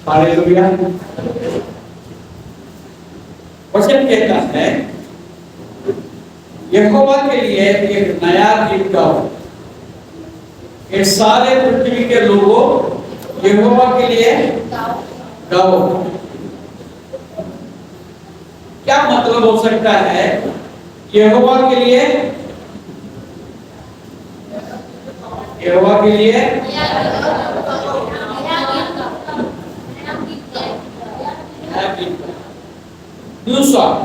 Hallelujah. वचन कहता है यहोवा के लिए एक नया गीत गाओ। ये सारे पृथ्वी के लोगों यहोवा के लिए गाओ। क्या मतलब हो सकता है यहोवा के लिए? यहोवा के लिए न्यू सॉन्ग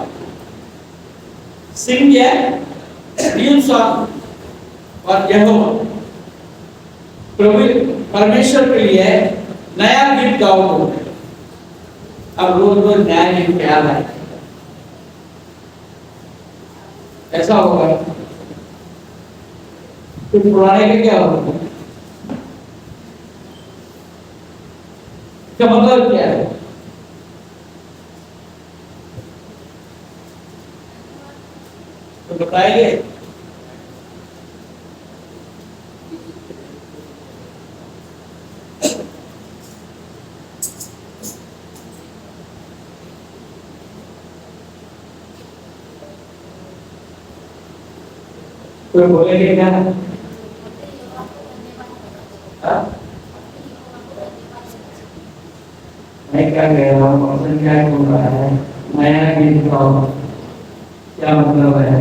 सिंग है, न्यू सॉन्ग। और यहोवा प्रभु परमेश्वर के लिए नया गीत गाओ। अब रोज रोज नया गीत क्या है? ऐसा होगा तो पुराने के क्या होगा? क्या मतलब क्या है? तो बताइए। कोई बोलेंगे क्या? मैं क्या कह रहा हूँ? मौसम क्या बोल रहा है? नया गीत गाओ। क्या मतलब है?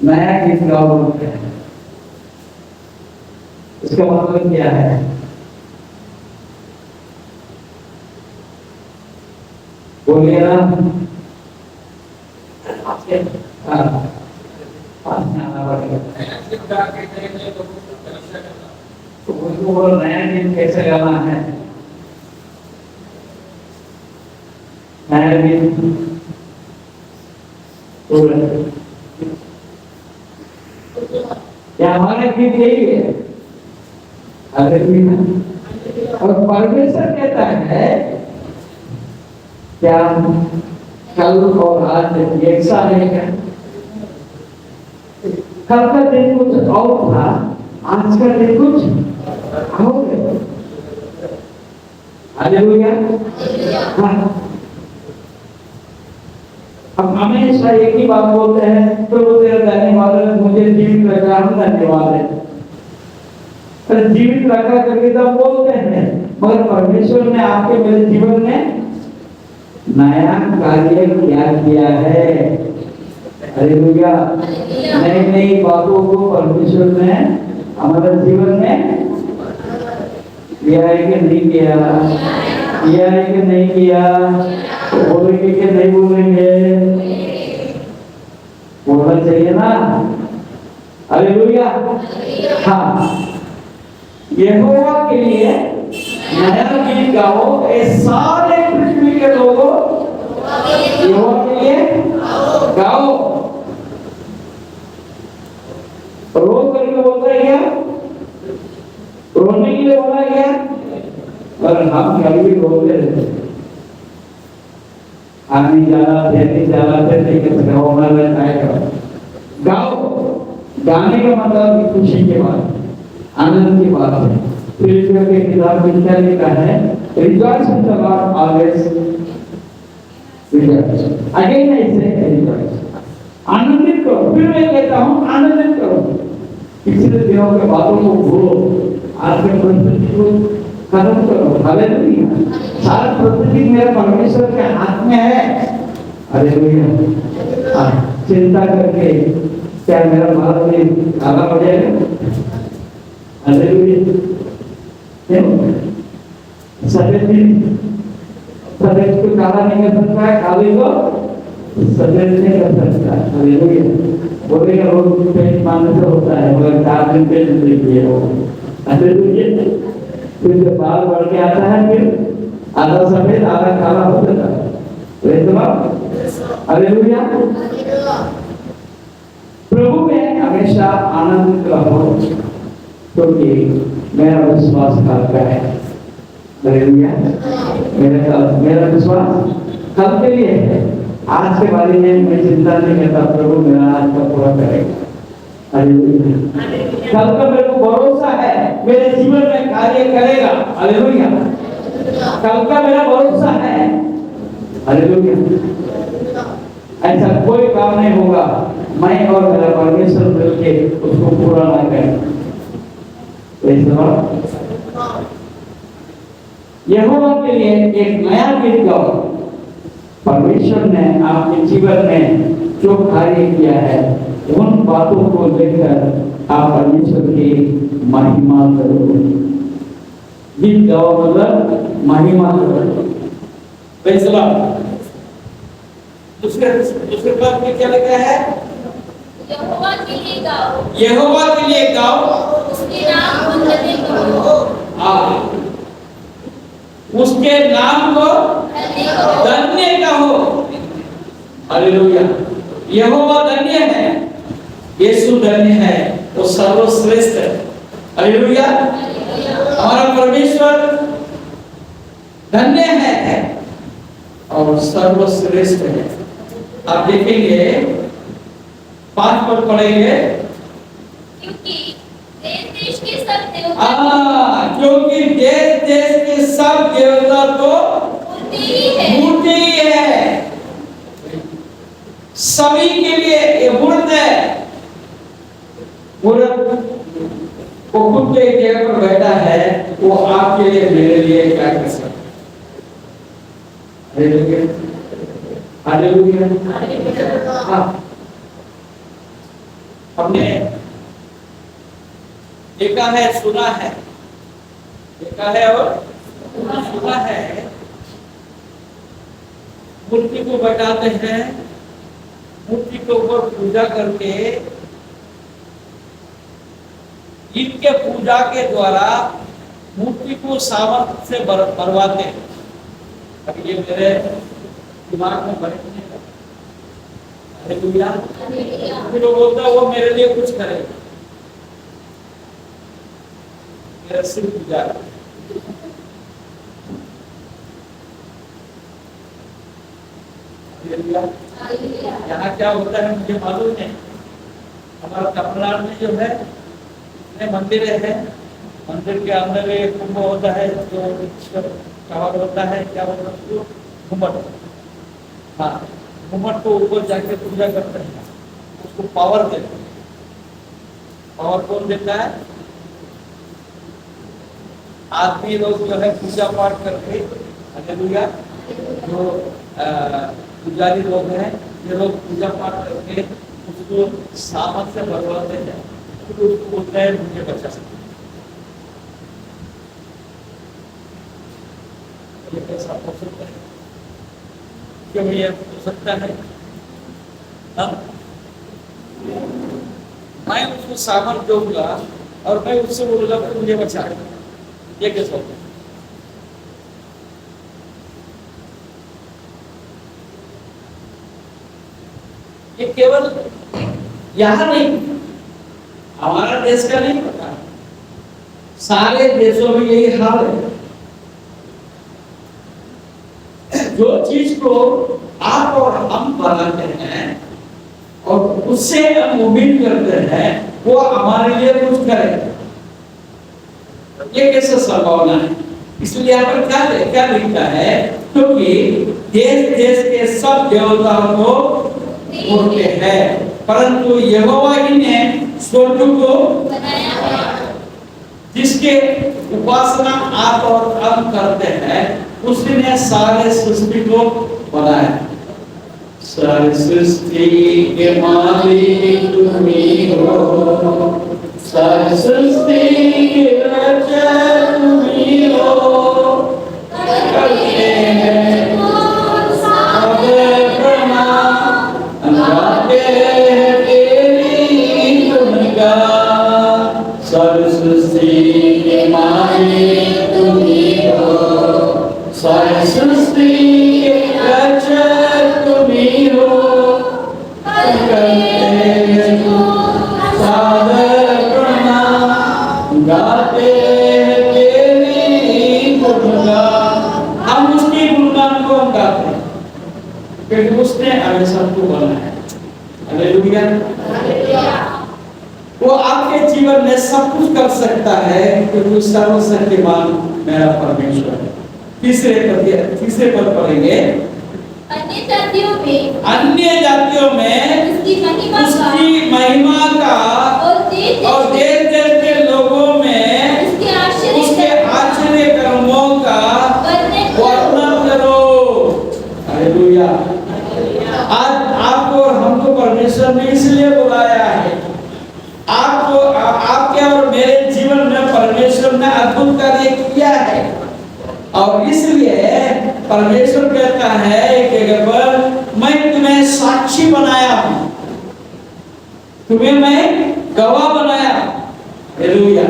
नया गीत गाओ बोलते हैं, इसका मतलब क्या है? बोलिए ना। तो उनको नया गीत कैसे गाना है? नया गीत क्या हमारा गीत यही है? और परमेश्वर कहता है क्या कल और आज एक सा रहेगा? कल का दिन कुछ और था, आज का दिन कुछ और है। हालेलुया। हाँ। हम हमेशा एक ही बात बोलते हैं, प्रभु तेरा धन्यवाद है, मुझे जीवित रखा, हम धन्यवाद है। पर जीवित रखा करके तो बोलते हैं, मगर परमेश्वर ने आपके मेरे जीवन में नया कार्य क्या किया है? हालेलुया। नई नई बातों को परमेश्वर ने हमारे जीवन में किया है कि नहीं किया? किया है कि नहीं किया? बोलेंगे कि नहीं बोलेंगे? बोलना चाहिए ना। हालेलुया। हाँ, यहोवा के लिए नया गीत गाओ। ये सारे पृथ्वी के लोगों यहोवा के लिए गाओ। रो करके बोलता है क्या? रोने के लिए बोला क्या? और हम कभी भी बोलते रहते, आने जाना थे लेकिन गाओ गाओ। गाने का मतलब खुशी के बाद, आनंद की बात है। फिलिपियों के किताब में क्या लिखा है? Rejoice in the Lord always rejoice. Again I से रिजॉइस। आनंदित करो। फिर मैं कहता हूँ आनंदित करो। पिछले दिनों के बातों को भूलो, आज के परिस्थिति को खत्म करो। हालेलुया। सारा परिस्थिति मेरे परमेश्वर के हाथ में है। हालेलुया। चिंता करके क्या मेरा बाल में काला हो जाएगा? हालेलुया। सफेद को काला नहीं कर सकता है, काले को सफेद नहीं कर सकता है। हालेलुया। बोलेगा रोज पेट मारने से होता है, मगर 4 दिन पेट नहीं किए हो। हालेलुया। फिर जब बाल बढ़ के आता है, फिर आधा सफेद आधा काला हो जाता है। हालेलुया। प्रभु में हमेशा आनंदित रहो, क्योंकि मेरा विश्वास कल का है। हालेलुया। मेरा विश्वास कल के लिए है। आज के बारे में मैं चिंता नहीं करता, प्रभु मेरा आज का पूरा करेगा। हालेलुया। कल का मेरे को भरोसा है मेरे जीवन में कार्य करेगा। हालेलुया। कल का मेरा भरोसा है। हालेलुया। ऐसा कोई काम नहीं होगा मैं और मेरा परमेश्वर मिलके उसको पूरा ना करें। यहोवा के लिए एक नया गीत गाओ। परमेश्वर ने आपके जीवन में जो कार्य किया है उन बातों को लेकर आप परमेश्वर की महिमा करो। गीत गाओ मतलब महिमा करो। Praise the Lord. दूसरे पद में क्या लिखा है? यहोवा के लिए गाओ। यहोवा के लिए गाओ। उसके नाम को धन्य करो। उसके नाम को धन्य कहो। हालेलुया। यहोवा धन्य है, यीशु धन्य है, वो सर्वश्रेष्ठ है। हालेलुया। हमारा परमेश्वर धन्य है और सर्वश्रेष्ठ है। आप देखेंगे 5 पद पढ़ेंगे। क्योंकि देश के सब देवता क्योंकि देश के सब देवता तो मूर्ति ही है। सभी के लिए ये मूर्त है। मूर्त वो खुद के जगह पर बैठा है, वो आपके लिए मेरे लिए क्या कर सकता है? हालेलुया। हमने देखा है, सुना है, देखा है और सुना है। मूर्ति को बैठाते हैं, मूर्ति के ऊपर पूजा करके इनके पूजा के द्वारा मूर्ति को सामर्थ्य से भरवाते हैं। अब ये मेरे दिमाग में बैठ नहीं रहा। हालेलुया। फिर वो बोलता है वो मेरे लिए कुछ करेगा, मेरा सिर पूजा। यहाँ क्या होता है मुझे मालूम नहीं। हमारा तमिलनाडु में जो है इतने मंदिर है, मंदिर के अंदर एक कुंभ होता है जो कवर होता है, क्या बोलते हैं, घुमट। हाँ, घुमट को ऊपर जाके पूजा करते हैं, उसको पावर देते हैं। पावर कौन देता है? आदमी लोग जो है पूजा पाठ करके, हालेलुया, जो पुजारी लोग हैं, ये लोग पूजा पाठ करके उसको सामर्थ से भरवाते हैं, तो उसको बोलते हैं मुझे बचा सकते। ये कैसा हो सकता है? क्यों ये हो सकता है? मैं उसको सामर्थ दूंगा और मैं उससे बोलूंगा कि मुझे बचा। ये कैसा होता है? ये केवल यहाँ नहीं, हमारा देश का नहीं पता, सारे देशों में यही हाल है। जो चीज को आप और हम बनाते हैं और उससे हम उम्मीद करते हैं वो हमारे लिए कुछ करे, ये कैसे संभावना है? इसलिए यहाँ पर क्या लिखा है? क्योंकि देश के सब देवताओं को मूर्ति है, परंतु यहोवा ही ने स्वर्ग को बनाया, जिसके उपासना आप और हम करते हैं, उसी ने सारे सृष्टि को बनाया। सारी सृष्टि के मालिक तुम ही हो, सारी सृष्टि के रचक तुम ही हो। करते हैं सब प्रणाम, गाते हैं तेरी गुणगान। सारी सृष्टि के मालिक तुम ही हो, सारी सृष्टि के रचक तुम ही हो। करते हैं सादर प्रणाम, गाते हैं तेरी गुणगान। हम उसकी गुणगान को हम गाते हैं क्योंकि उसने हमें सबको बनाया है। हालेलुया। वो आपके जीवन में सब कुछ कर सकता है क्योंकि सर्वशक्तिमान मेरा परमेश्वर है। तीसरे पद पढ़ेंगे। अन्य जातियों में उसकी महिमा का और देश देश के लोगों में उसके आश्चर्य कर्मों का वर्णन करो। हालेलुया। आज आपको और हमको परमेश्वर ने इसलिए बुलाया है। आपको आपके और मेरे जीवन में परमेश्वर ने अद्भुत कार्य किया है और इसलिए परमेश्वर कहता है एक जगह पर मैं तुम्हें साक्षी बनाया हूं, तुम्हें मैं गवाह बनाया। हालेलुया।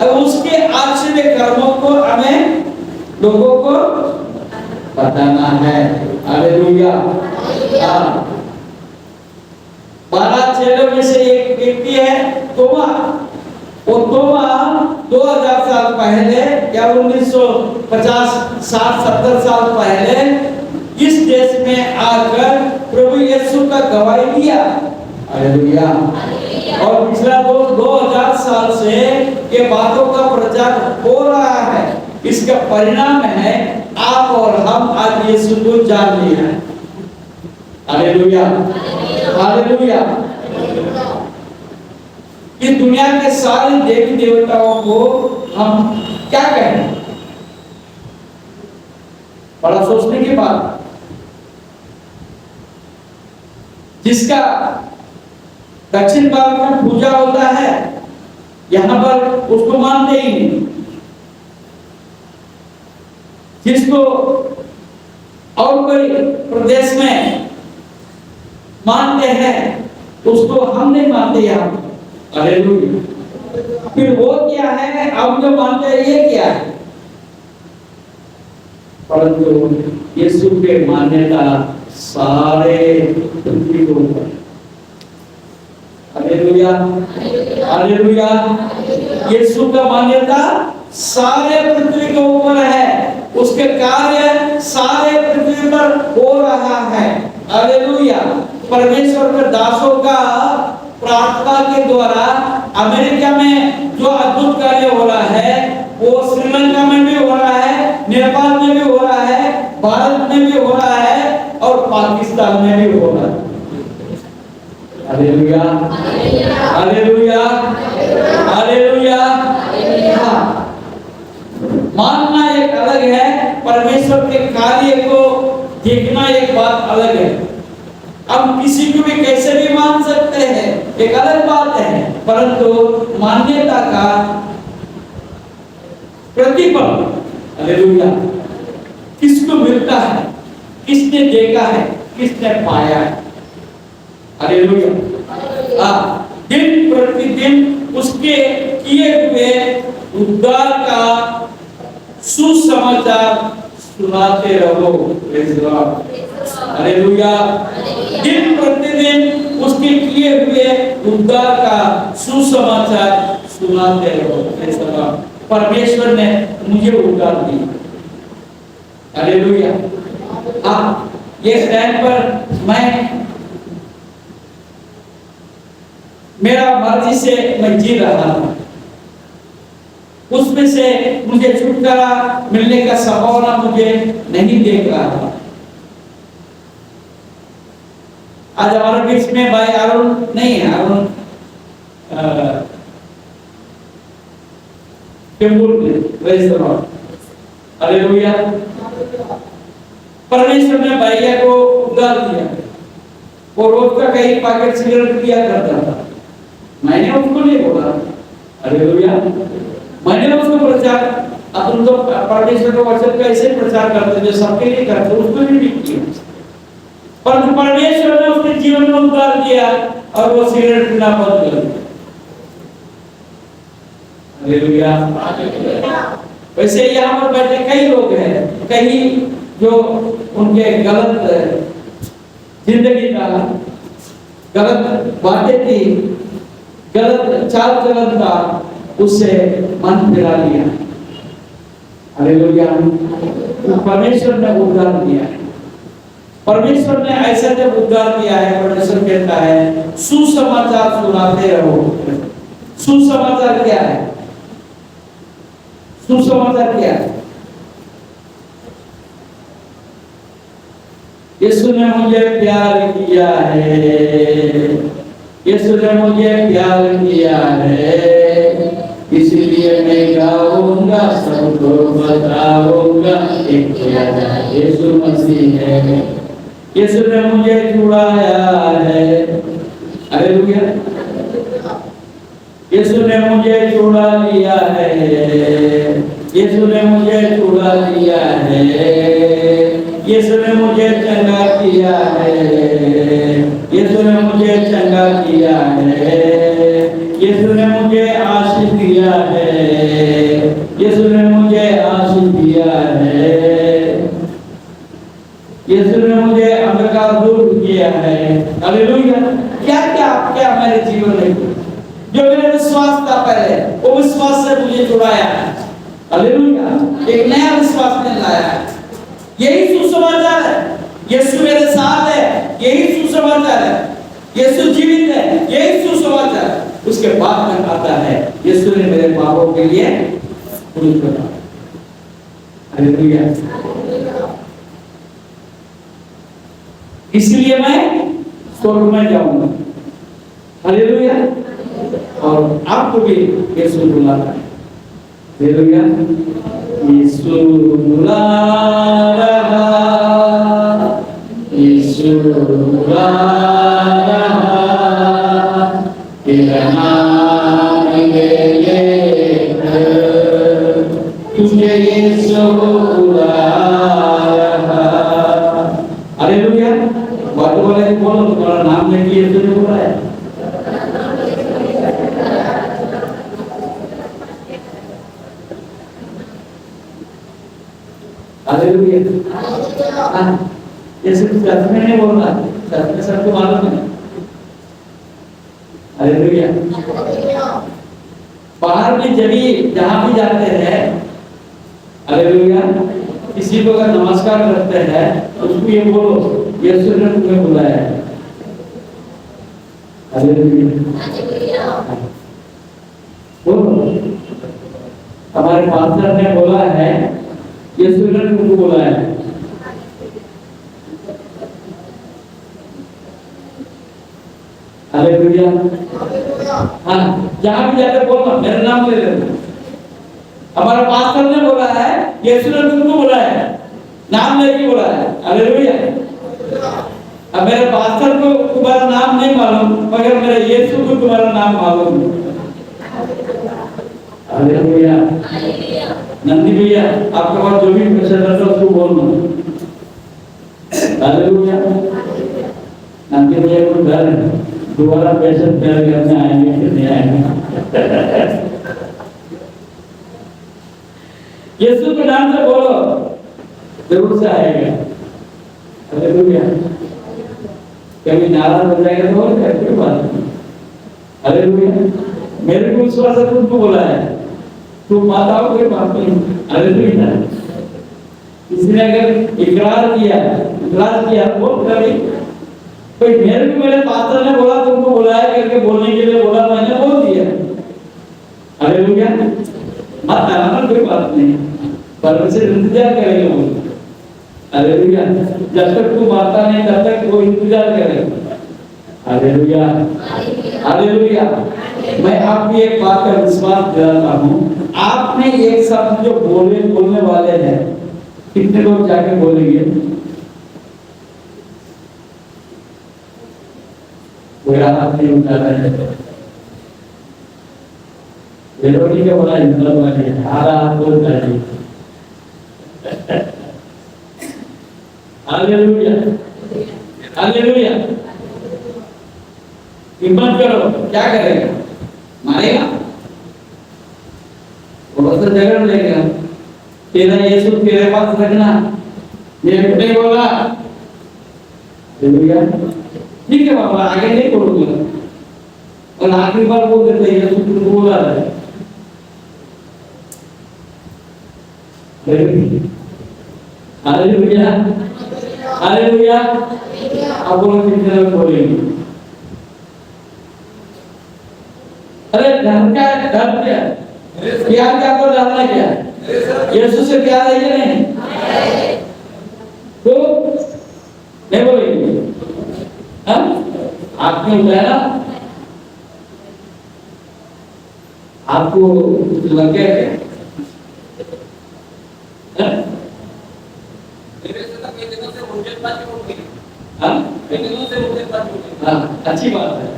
अब उसके आश्चर्य कर्मों को हमें लोगों को बताना है। हालेलुया। 12 चेलों में से एक व्यक्ति है तोमा। वो तोमा 2000 साल पहले या 1950 60 70 साल पहले इस देश में आकर प्रभु यीशु का गवाही दिया। हालेलुया। और पिछला 2000 साल से ये बातों का प्रचार हो रहा है। इसका परिणाम है आप और हम आज यीशु को जान लिए हैं। हालेलुया। हालेलुया। ये दुनिया के सारे देवी देवताओं को हम क्या कहें? बड़ा सोचने की बात। जिसका दक्षिण भारत में पूजा होता है यहां पर उसको मानते ही नहीं। जिसको और कोई प्रदेश में मानते हैं उसको हम नहीं मानते यहाँ। हालेलुया। फिर वो क्या है हम जो मानते हैं ये क्या है? परंतु यीशु के मान्यता सारे पृथ्वी को ऊपर। हालेलुया। हालेलुया। यीशु का मान्यता सारे पृथ्वी के ऊपर है। उसके कार्य सारे पृथ्वी पर हो रहा है। हालेलुया। परमेश्वर के दासों का प्रार्थना के द्वारा अमेरिका में जो अद्भुत कार्य हो रहा है वो श्रीलंका में भी हो रहा है, नेपाल में भी हो रहा है, भारत में भी हो रहा है और पाकिस्तान में भी हो रहा है। हालेलुया। हालेलुया। हालेलुया। मानना एक अलग है, परमेश्वर के कार्य को देखना एक बात अलग है। हम किसी को भी कैसे भी मान सकते हैं एक अलग बात है, परंतु मान्यता का प्रतिफल हालेलुया किसको मिलता है, किसने देखा है, किसने पाया है। हालेलुया। दिन प्रतिदिन उसके किए हुए उद्धार का सुसमाचार सुनाते रहो। Praise God. हालेलुया। दिन प्रतिदिन उसके किए हुए उद्धार का सुसमाचार सुनाते रहो। Praise God. परमेश्वर ने मुझे उद्धार दिया। हालेलुया। ये टाइम पर मैं मेरा मर्जी से मैं जी रहा था, उसमें से मुझे छुटकारा मिलने का संभावना मुझे नहीं देख रहा था। आज हमारे बीच में भाई अरुण नहीं है, अरुण हालेलुया। परमेश्वर ने भैया को उद्धार दिया। वो रोज का कई पैकेट सिगरेट पिया करता था। मैंने उसको नहीं बोला। हालेलुया। मैंने उसको प्रचार, अब तुम तो परमेश्वर के वचन का ऐसे प्रचार करते जो सबके लिए करते, उसको भी किया। परंतु परमेश्वर ने उसके जीवन में उद्धार दिया और वो सिगरेट पीना बंद कर दिया। हालेलुया। वैसे यहाँ पर बैठे कई लोग हैं, कई जो उनके गलत जिंदगी का गलत बातें थी, गलत चाल चलन था, उससे मन फिरा लिया। हालेलुया। परमेश्वर ने उद्धार दिया है। परमेश्वर ने ऐसा जब उद्धार दिया है, परमेश्वर कहता है सुसमाचार सुनाते रहो। सुसमाचार क्या है? सुसमाचार क्या है? यीशु ने मुझे प्यार किया है, यीशु ने मुझे प्यार किया है, इसलिए मैं गाऊंगा, सबको बताऊंगा, एक प्यारा यीशु मसीह है। यीशु ने मुझे छुड़ाया है, हालेलुया। यीशु ने मुझे छुड़ा लिया है, यीशु ने मुझे छुड़ा लिया है, यीशु ने मुझे चंगा किया है, यीशु ने मुझे चंगा किया है, यीशु ने मुझे आशीष दिया है, यीशु ने मुझे आशीष दिया है, यीशु ने मुझे अंधकार दूर किया है, हालेलुया। क्या क्या क्या मेरे जीवन में जो मेरा विश्वास था पहले, वो विश्वास से मुझे छुड़ाया है, हालेलुया। एक नया विश्वास में लाया है। यही सुसमाचार है। यीशु मेरे साथ है, यही सुसमाचार है। यीशु जीवित है, यही सुसमाचार। उसके बाद में आता है यीशु ने मेरे पापों के लिए क्रूस पर मरा, हालेलुया। इसलिए मैं स्वर्ग में जाऊंगा, हालेलुया। और आपको भी यीशु बुलाता है, हालेलुया। यीशु बुला रहा, यीशु बुला रहा, तेरा नाम ले लेकर तुझे यीशु बुला रहा, हालेलुया। बात बोले बोलो, तुम्हारा नाम लेके यीशु ने बुलाया। हालेलुया। जैसे चर्च में नहीं बोलना, चर्च में सबको मालूम है, हालेलुया। बाहर की जगह जहां भी जाते हैं, हालेलुया, किसी को अगर नमस्कार करते हैं उसको ये बोलो, यीशु ने तुम्हें बुलाया है, हालेलुया। बोलो, हमारे पास्टर ने बोला है यीशु ने तुमको बुलाया है, हालेलुया। हाँ, जहां भी जाते बोलना, मेरा नाम ले लेना। हमारा पास्टर ने बोला है यीशु ने तुमको बुलाया है, नाम लेके बुलाया है, हालेलुया। अब मेरे पास्टर को तुम्हारा नाम नहीं मालूम, मगर मेरे यीशु को तुम्हारा नाम मालूम है, हालेलुया। नंदी भैया, आपके पास जो भी पैसा रहता है उसको बोलना, हालेलुया। नंदी भैया को डर है, दोबारा पैसा तैयार करने आएंगे कि नहीं आएंगे। यीशु के नाम से बोलो, जरूर से आएगा, हालेलुया। कभी नाराज हो जाएगा तो और कोई बात नहीं, हालेलुया। मेरे को विश्वास है तुमको बोला है, तुम माताओं कोई बात नहीं, हालेलुया। किसी ने अगर इकरार किया बोल कभी कोई, मेरे को मेरे पास्टर ने बोला तुमको बुलाया करके बोलने के लिए बोला, मैंने बोल दिया, हालेलुया। मत आना, कोई बात नहीं, परमेश्वर इंतजार करेगा वो, हालेलुया। जब तक तू माता नहीं तब तक वो इंतजार करेगा, हालेलुया, हालेलुया। मैं आपकी एक बात का विश्वास दिलाता हूँ, आपने एक शब्द जो बोलने वाले हैं, कितने लोग जाके बोलेंगे? कोई हाथ नहीं उठा रहा है, बेरोटी के बोला इंद्र वाले हारा हाथ बोल रहे, हालेलुया, हालेलुया। हिम्मत करो, क्या करेगा? मारेगा, वो तो झगड़ लेगा, तेरा यीशु तेरे पास रखना, ये नहीं बोला, हालेलुया। ठीक है बाबा, आगे नहीं बोलूंगा, और आखिरी बार बोल देते हैं यीशु तुमको बोला है, हालेलुया, हालेलुया। अब बोलो कितने लोग बोलेंगे? अरे धर्म क्या है? धर्म क्या है? प्यार क्या को जानना क्या है? यीशु से प्यार है या नहीं? तो नहीं बोलेंगे आपने बताया ना, आपको लग गया क्या? अच्छी बात है।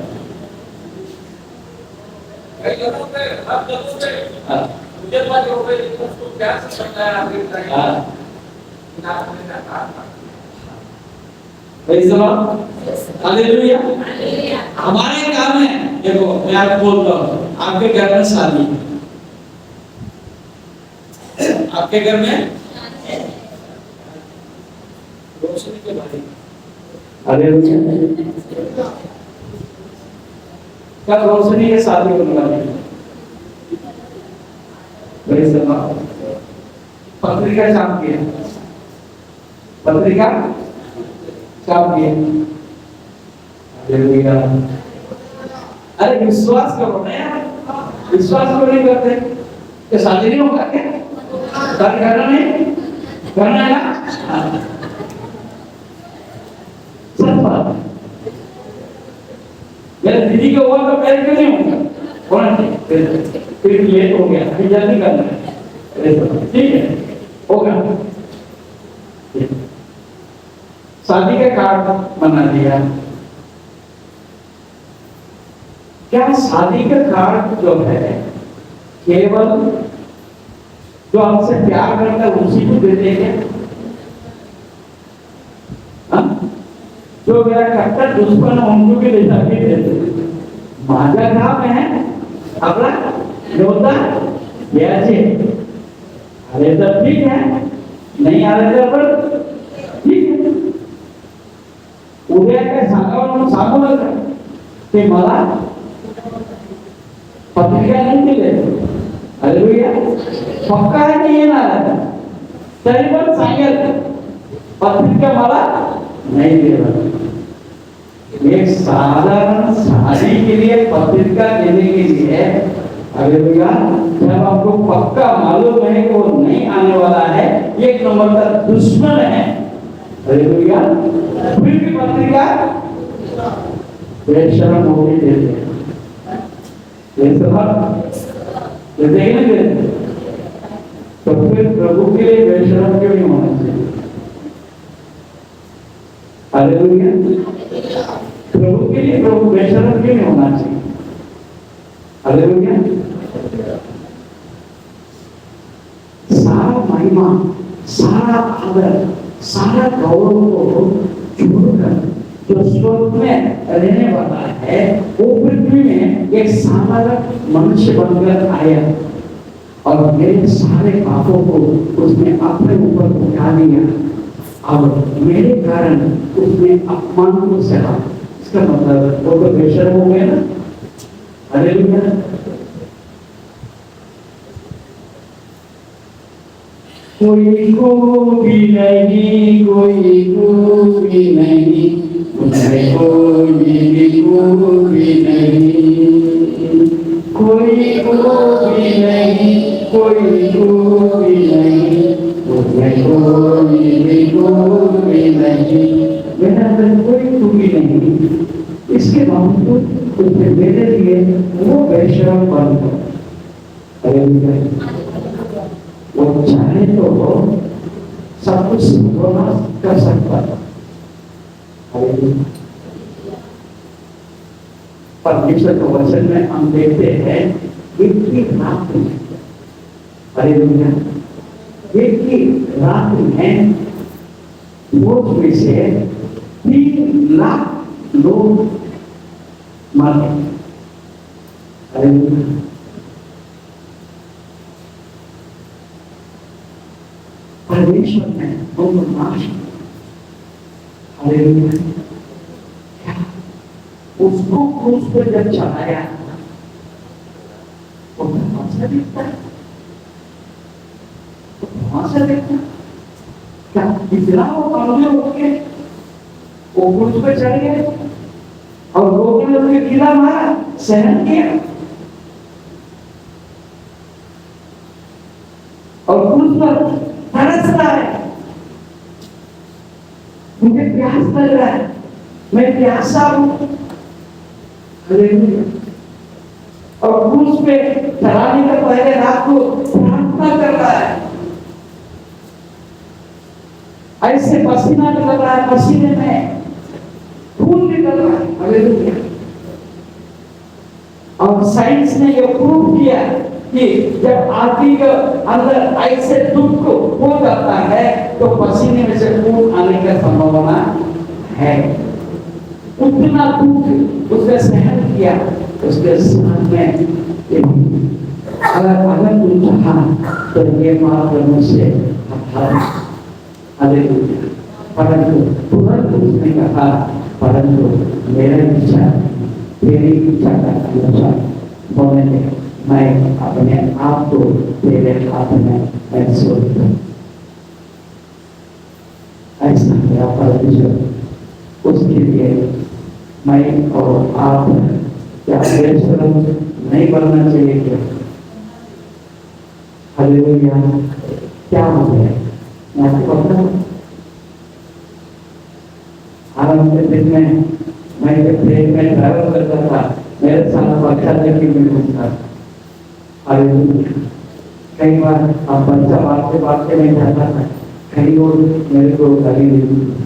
हालेलुया। हमारे काम है, देखो मैं आपको बोलता हूँ, आपके घर में शादी, आपके घर में रोशनी के बारे में, हालेलुया, कल रोशनी के शादी होने वाली है। पत्रिका छाप किया, पत्रिका छाप किया, हालेलुया। अरे विश्वास करो ना यार, विश्वास क्यों नहीं करते? तो शादी नहीं होगा क्या? शादी करना नहीं, करना है ना? सच बात। मेरे दीदी के हुआ तो पहले क्यों नहीं होगा? होना चाहिए, फिर लेट हो गया, अभी जल्दी करना है, ठीक है, होगा। शादी का कार्ड बना दिया। क्या शादी का कार्ड जो है केवल जो आपसे प्यार करता है उसी को देते हैं? जो मेरा कट्टर दुश्मन है उनको भी ले जाके देते। माझा काम है अपना योद्धा ब्याजे, अरे तो ठीक है, नहीं आ रहे तो ठीक है। उद्या काय सांगू नका ते मला पत्रिका नाही दिले, हालेलुया, पक्का नाही येणार तरी पण सांगेल पत्रिका मला नहीं देना। एक साधारण शादी के लिए पत्रिका देने के लिए, हालेलुया, जब आपको पक्का मालूम है कि वो नहीं आने वाला है, एक नंबर का दुश्मन है, हालेलुया, फिर भी पत्रिका बेशरम होके देते हैं। देते तो फिर प्रभु के लिए बेशरम क्यों नहीं होना चाहिए? हालेलुया, प्रभु के लिए प्रभु बेशरम क्यों नहीं होना चाहिए? हालेलुया, सारा महिमा, सारा आदर, सारा गौरव को छोड़कर जो स्वर्ग में रहने वाला है वो पृथ्वी में एक साधारण मनुष्य बनकर आया और मेरे सारे पापों को उसने अपने ऊपर उठा लिया और मेरे कारण उसने अपमान को सहा। इसका मतलब वो तो बेशर्म हो गया ना? हालेलुया, कोई को भी नहीं, कोई को भी नहीं, मुझे कोई भी नहीं, कोई को भी नहीं, कोई को भी नहीं, मुझे कोई भी नहीं, मेरा अंदर कोई को भी नहीं। इसके बावजूद उसने मेरे लिए वो बेशर्म बन गया। वो चाहे तो सब कुछ सर्वनाश कर सकता है, परमेश्वर के वचन में हम देखते हैं एक ही रात में, हालेलुया, एक ही रात में भोज में से 3 लाख लोग मर गए। हालेलुया, परमेश्वर ने उनको नाश किया। हालेलुया, उसको क्रूस पर जब चढ़ाया तो वहां से दिखता है, तो वहां से देखता क्या इतना वो कमजोर हो गए, वो क्रूस पर चढ़ गए और लोगों ने उनके कीड़ा मारा, सहन किया, मुझे प्यास लग रहा है, मैं प्यासा हूं। हालेलुया। और क्रूस पे चढ़ाने का पहले रात को प्रार्थना कर रहा है, ऐसे पसीना निकल रहा है, पसीने में खून निकल रहा है। हालेलुया। और साइंस ने ये प्रूव किया कि जब आदमी के अंदर ऐसे दुख को हो जाता है तो पसीने में से खून आने का संभावना है। उतना दुख उसने सहन किया, उसके साथ में अगर तुम चाहा तो ये माफ करने से हालेलुया। परंतु तुरंत उसने कहा, परंतु मेरा इच्छा तेरी इच्छा का अनुसार होने दे, मैं अपने आप को तेरे हाथ में सौंप दूं। ऐसा मेरा परमेश्वर, उसके लिए मैं और आप क्या यरूशलेम नहीं बनना चाहिए क्या? हालेलुया। क्या हो गया मैं आपको बताऊं? आराम के दिन में मैं जब ट्रेन में ट्रैवल करता था, मेरे साथ बच्चा लेके मैं घूमता था। हालेलुया। कई बार अब बच्चा बात में जाता था, कई लोग मेरे को गाली देते थे।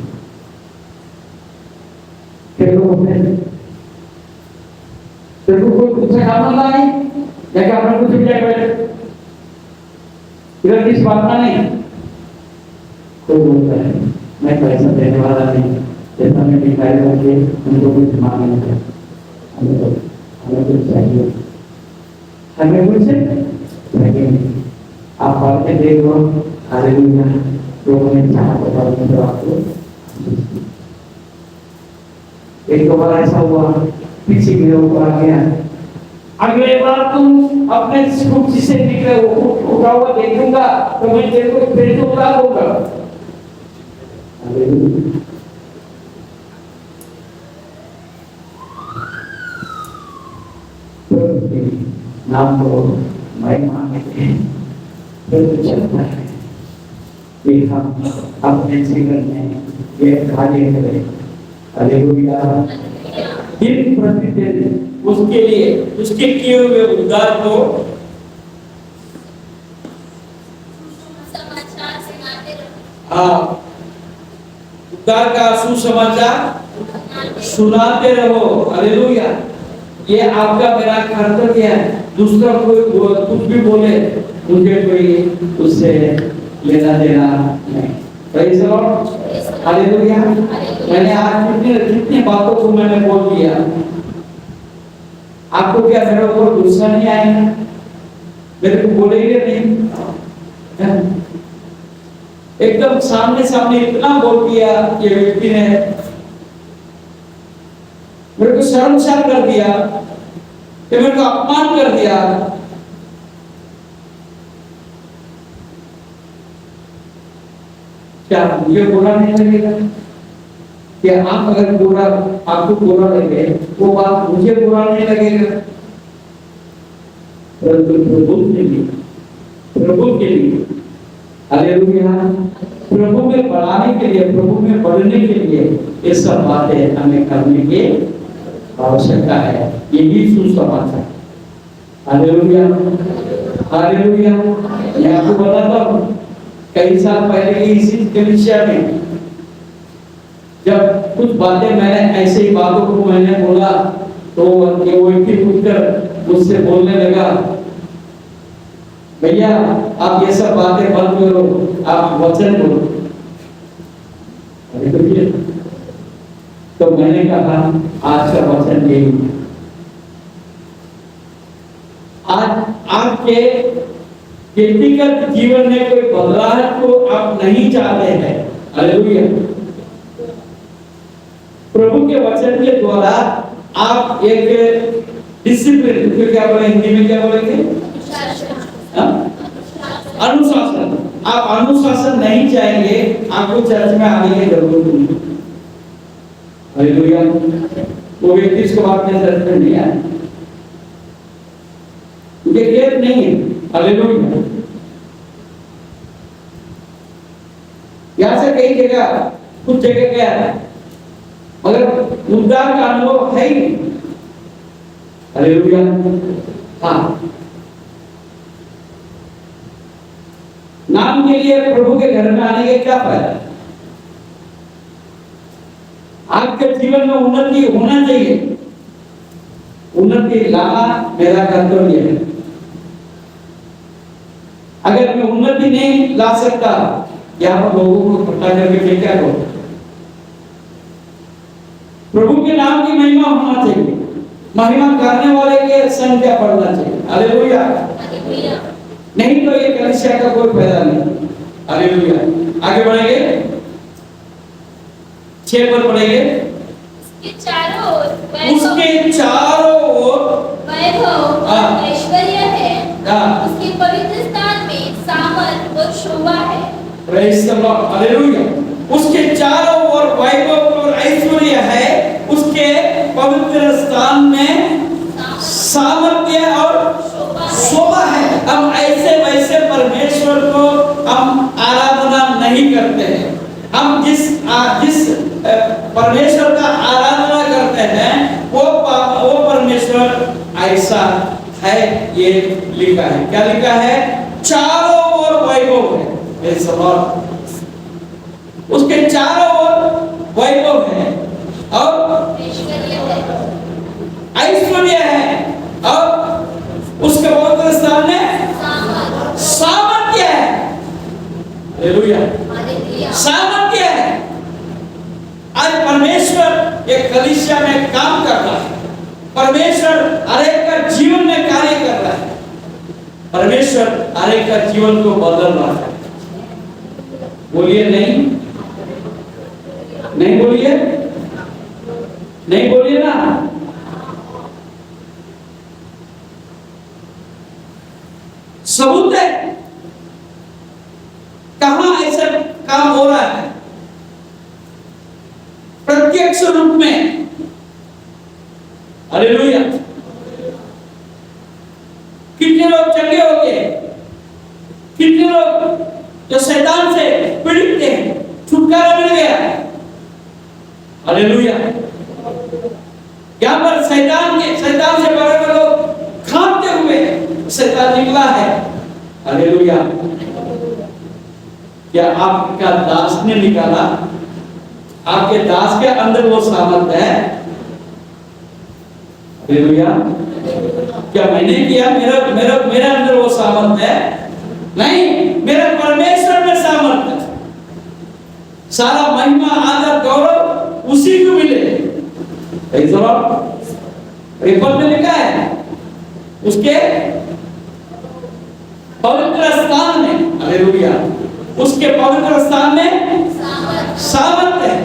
कई लोग तेरे को कोई कुछ काम नहीं, या आपने कुछ भी किया बैठे इधर किस बात का नहीं। कोई बोलता है मैं पैसा देने वाला नहीं, जैसा मैं भिखारी करके उनको कुछ मांग नहीं करता। हमें कुछ चाहिए, हमें कुछ चाहिए। आप पढ़ के देख लो। हालेलुया। लोगों ने चाहा तो आपको एक दो बार ऐसा हुआ, पीछे मेरे ऊपर आ गया, अगले बार तुम अपने कुर्सी से निकले उठा हुआ देखूंगा तो मैं तेरे को फिर से उठा दूंगा। नाम को मैं मांगते हैं फिर चलता है कि हम अपने जीवन में ये कार्य करें। हालेलुया। दिन प्रतिदिन उसके लिए उसके किए हुए उद्धार को समाचार सुनाते रहो। उद्धार का सुसमाचार सुनाते रहो। हालेलुया। ये आपका मेरा कर्तव्य है। दूसरा कोई कुछ भी बोले मुझे कोई उससे लेना देना नहीं। Praise the Lord. हालेलुया। मैंने आज कितनी बातों को मैंने बोल दिया, आपको क्या मेरे ऊपर गुस्सा नहीं आएगा? मेरे को बोलेंगे नहीं? एकदम सामने इतना बोल दिया ये व्यक्ति ने, मेरे को शर्मसार कर दिया, कि मेरे को अपमान कर दिया। क्या मुझे बुरा नहीं लगेगा? कि आप अगर बुरा आपको बुरा लगे वो बात मुझे बुरा नहीं लगेगा? प्रभु के लिए हालेलुया। प्रभु में बढ़ाने के लिए, प्रभु में बढ़ने के लिए ये सब बातें हमें करने की आवश्यकता है। यही सुसमाचार। हालेलुया। हालेलुया। मैं आपको बताता हूँ, कई साल पहले की इसी कलीसिया में जब कुछ बातें मैंने ऐसे ही बातों को मैंने बोला तो ये व्यक्ति उठकर मुझसे बोलने लगा, भैया आप ये सब बातें बंद करो, आप वचन बोलो। तो मैंने कहा आज का वचन यही है। आज आपके व्यक्तिगत जीवन में कोई बदलाव को आप नहीं चाहते हैं। हालेलुया। प्रभु के वचन के द्वारा आप एक डिसिप्लिन, फिर क्या बोले हिंदी में, क्या बोलेंगे? अनुशासन। आप अनुशासन नहीं चाहेंगे, आपको चर्च में आने की जरूरत नहीं। हालेलुया। वो व्यक्ति इसको बात में चर्च में नहीं आए, ये क्लियर नहीं है। हालेलुया। यहाँ से कई जगह कुछ जगह गया था, मगर उद्धार का अनुभव है ही नहीं। हालेलुया। हाँ, नाम के लिए प्रभु के घर में आने के क्या फायदा? आपके जीवन में उन्नति होना चाहिए, उन्नति लाना मेरा कर्तव्य है। अगर मैं उन्नति नहीं ला सकता, यहाँ पर लोगों को इकट्ठा करके क्या करो? प्रभु के नाम की महिमा होना चाहिए, महिमा करने वाले के संख्या बढ़ना चाहिए। हालेलुया। नहीं तो ये कलीसिया का कोई फायदा नहीं। हालेलुया। आगे बढ़ेंगे, 6 पर पढ़ेंगे। उसके चारों ओर वैभव और ऐश्वर्य है। उसके पवित्र स्थान में सामर्थ और शोभा है। Praise the Lord. हालेलुया। उसके चारों ओर वैभव और ऐश्वर्य है, उसके पवित्र स्थान में सामर्थ्य और शोभा है। हम ऐसे वैसे परमेश्वर को हम आराधना नहीं करते हैं। हम जिस परमेश्वर का आराधना करते हैं वो परमेश्वर ऐसा है। ये लिखा है, क्या लिखा है? चारों ओर वैभव है। Praise the Lord. उसके चारों ओर वैभव है और ऐश्वर्य है और उसके पवित्र स्थान में सामर्थ्य है। हालेलुया। सामर्थ्य है। आज परमेश्वर एक कलीसिया में काम कर रहा है। परमेश्वर हर एक का जीवन में कार्य कर रहा है। परमेश्वर हर एक का जीवन को बदल रहा है। बोलिए नहीं, नहीं बोलिए, नहीं बोलिए ना। सबूत है, कहां ऐसा काम हो रहा है? प्रत्यक्ष रूप में। हालेलुया। कितने लोग चंगे हो गए, कितने लोग जो शैतान से पीड़ित थे, छुटकारा मिल गया। हालेलुया। यहाँ पर शैतान से बड़े लोग खाते हुए शैतान निकला है। हालेलुया। क्या आपका दास ने निकाला? आपके दास के अंदर वो सामर्थ है? हालेलुया। क्या मैंने किया? मेरा अंदर वो सामर्थ है? नहीं, मेरा परमेश्वर में सामर्थ है। सारा महिमा आदर गौरव उसी को मिले। Praise the Lord. रिपोर्ट में लिखा है उसके पवित्र स्थान में। हालेलुया। उसके पवित्र स्थान में सामर्थ है।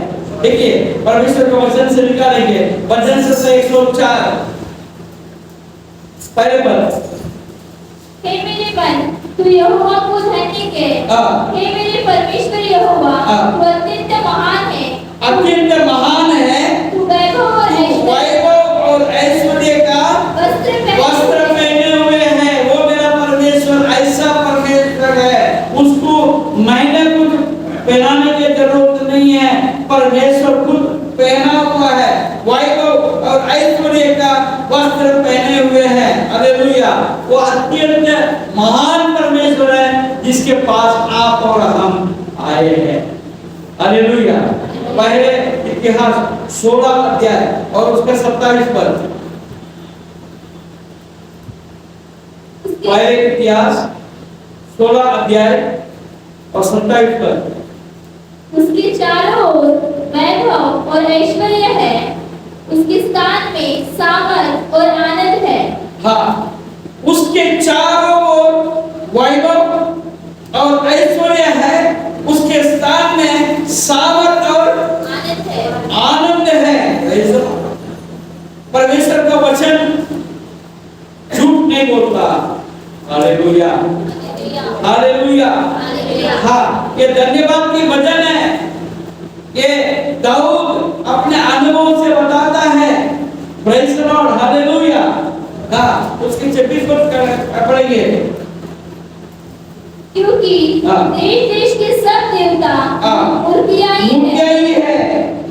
देखिए परमेश्वर के वचन से निकालेंगे, वचन से 104 पहले पर। हे मेरे मन, तू यहोवा को धन्य कह। हे मेरे परमेश्वर यहोवा, तू अत्यंत महान है। अत्यंत महान है। तू वैभव और ऐश्वर्य का वस्त्र पहने हुए है। वो मेरा परमेश्वर ऐसा परमेश्वर है, उसको मैंने कुछ पहनाने की जरूरत नहीं है। परमेश्वर खुद पहना हुआ है, वैभव और ऐश्वर्य का वस्त्र पहने हुए हैं। हालेलुया। वो अत्यंत महान परमेश्वर है जिसके पास आप और हम आए हैं। हालेलुया। पहले इतिहास 16 अध्याय और उसके 27 पद। पहले इतिहास 16 अध्याय और 27 पद। उसके चारों ओर वैभव और ऐश्वर्य है, उसके स्थान में सामर्थ और आनंद है। हाँ, उसके चारों ओर वैभव और ऐश्वर्य है, उसके स्थान में सामर्थ और आनंद है। परमेश्वर का वचन झूठ नहीं बोलता। हालेलुया। हालेलुया। हाँ, ये धन्यवाद की वचन है। ये दाऊद अपने अनुभव से बताता है। Praise the Lord. हालेलुया। हाँ, उसके 26 पद पढ़ेंगे। क्योंकि हाँ। देश देश के सब देवता हाँ। मूर्तियां ही मूर्तियां हैं, ही है,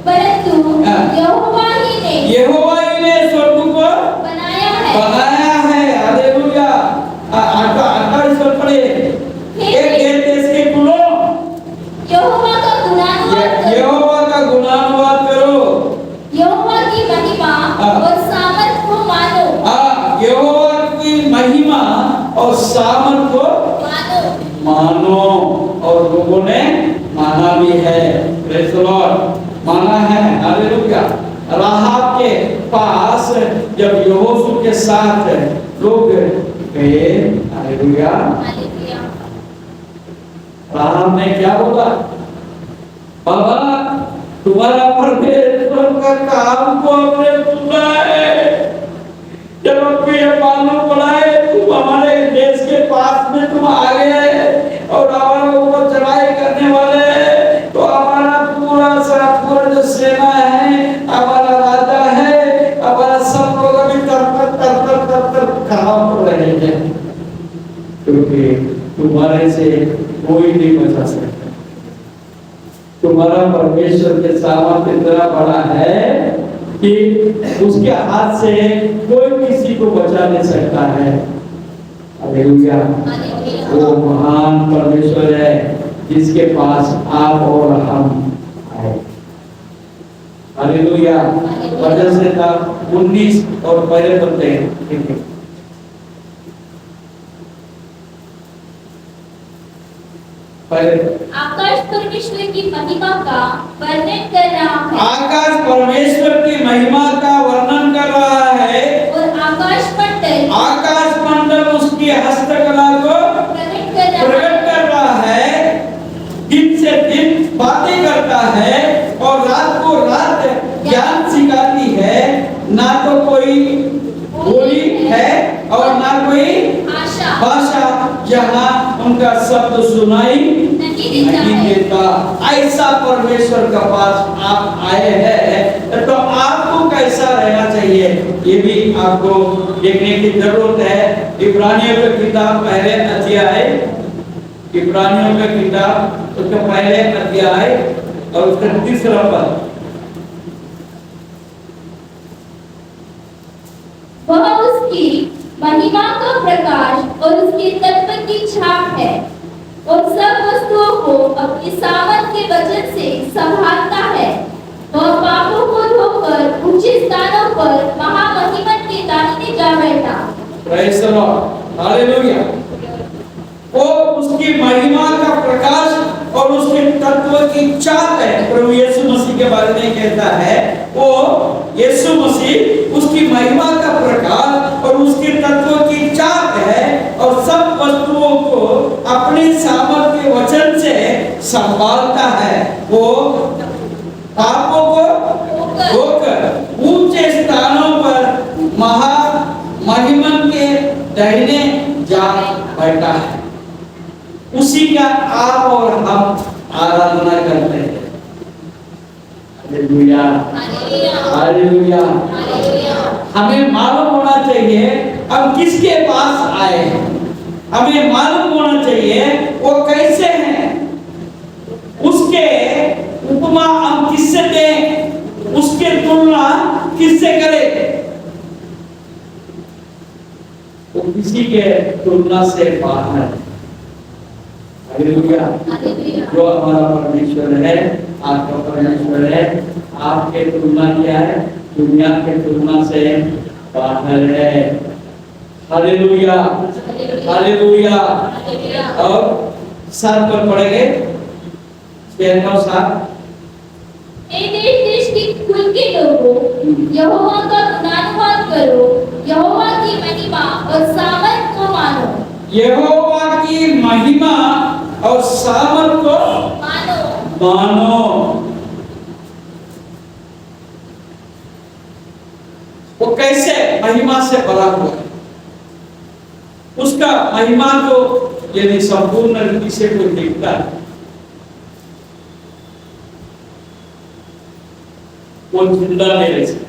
परंतु हाँ। यहोवा ही ने यहोवा ही ने स्वर्ग को बनाया है। बनाया है। हालेलुया। आटा इस पर पड़े एक देश के कुलों यहोवा का गुणानुवाद करो, यहोवा का गुणानुवाद करो। यहोवा की महिमा हाँ। और सामर्थ को मानो, यहोवा की महिमा और सामर्थ को मानो। और लोगों ने माना भी है। Praise the Lord. माना है। हालेलुया। राहाब के पास जब यहोशू के साथ लोग गए, हालेलुया, राहाब ने क्या बोला? बाबा, तुम्हारा परमेश्वर का काम को हमने सुना है। जब हमको ये मालूम पड़ा है तुम हमारे देश के पास में तुम आ गए और हमारे ऊपर चढ़ाई करने वाले, तो हमारा पूरा जो सेना है, हमारा राजा है, हमारा सब लोग अभी तर खड़ा हो रहे हैं, क्योंकि तुम्हारे से कोई नहीं बचा सकता। तुम्हारा परमेश्वर के सामर्थ्य इतना बड़ा है कि उसके हाथ से कोई किसी को बचा नहीं सकता है। हालेलुया। वो महान परमेश्वर है जिसके पास आप और हम आए। हालेलुया। वचन से था 19 और पहले पढ़ते हैं। आकाश परमेश्वर की महिमा का वर्णन कर रहा है। आकाश परमेश्वर की महिमा का वर्णन कर रहा है। और आकाश मंडल उसकी हस्तकला को प्रकट कर रहा है। दिन से दिन बातें करता है और रात को रात ज्ञान सिखाती है। ना तो कोई बोली है और ना कोई भाषा जहाँ उनका शब्द सुनाई नहीं देता। ऐसा परमेश्वर का पास आप आए हैं, तो आपको कैसा रहना चाहिए ये भी आपको देखने की जरूरत है। इब्रानियों का किताब पहले अध्याय, इब्रानियों का किताब उसका पहले अध्याय और उसका 3रा पद। वह उसकी महिमा का प्रकाश और उसके तत्व की छाप है और सब वस्तुओं को अपनी सामर्थ के वचन से संभालता है। वह पापों को धोकर ऊंचे स्थानों पर महामहिमन के दाहिने जा बैठा। Praise the Lord. हालेलुया। वो उसकी महिमा का प्रकाश और उसके तत्व की चाप है। प्रभु यीशु मसीह के बारे में कहता है, वो यीशु मसीह उसकी महिमा का प्रकाश और उसके तत्व की चाप है और सब वस्तुओं को अपने सामर्थ के वचन से संभालता है। वो पापों को धोकर ऊंचे स्थानों पर महिमन के दाहिने जा बैठा है। उसी का आप और हम आराधना करते हैं। हालेलुया। हालेलुया। हमें मालूम होना चाहिए हम किसके पास आए हैं। हमें मालूम होना चाहिए वो कैसे हैं। उसके उपमा हम किससे दें, उसके तुलना किससे करें। वो किसी के तुलना से बाहर है। हालेलुया। जो हमारा परमेश्वर है, आपका परमेश्वर है, आपके तुलना क्या है, दुनिया के तुलना से बाहर है। हालेलुया। हालेलुया। और 7 पर पढ़ेंगे। 7 देश देश के कुल के लोगों, यहोवा का गुणानुवाद करो, यहोवा की महिमा और सामर्थ को मानो। यहोवा की महिमा और सामर्थ को मानो। वो कैसे महिमा से भरा हुआ है। उसका महिमा को यदि संपूर्ण रीति से कोई देखता है, वो जिंदा नहीं रह सकता।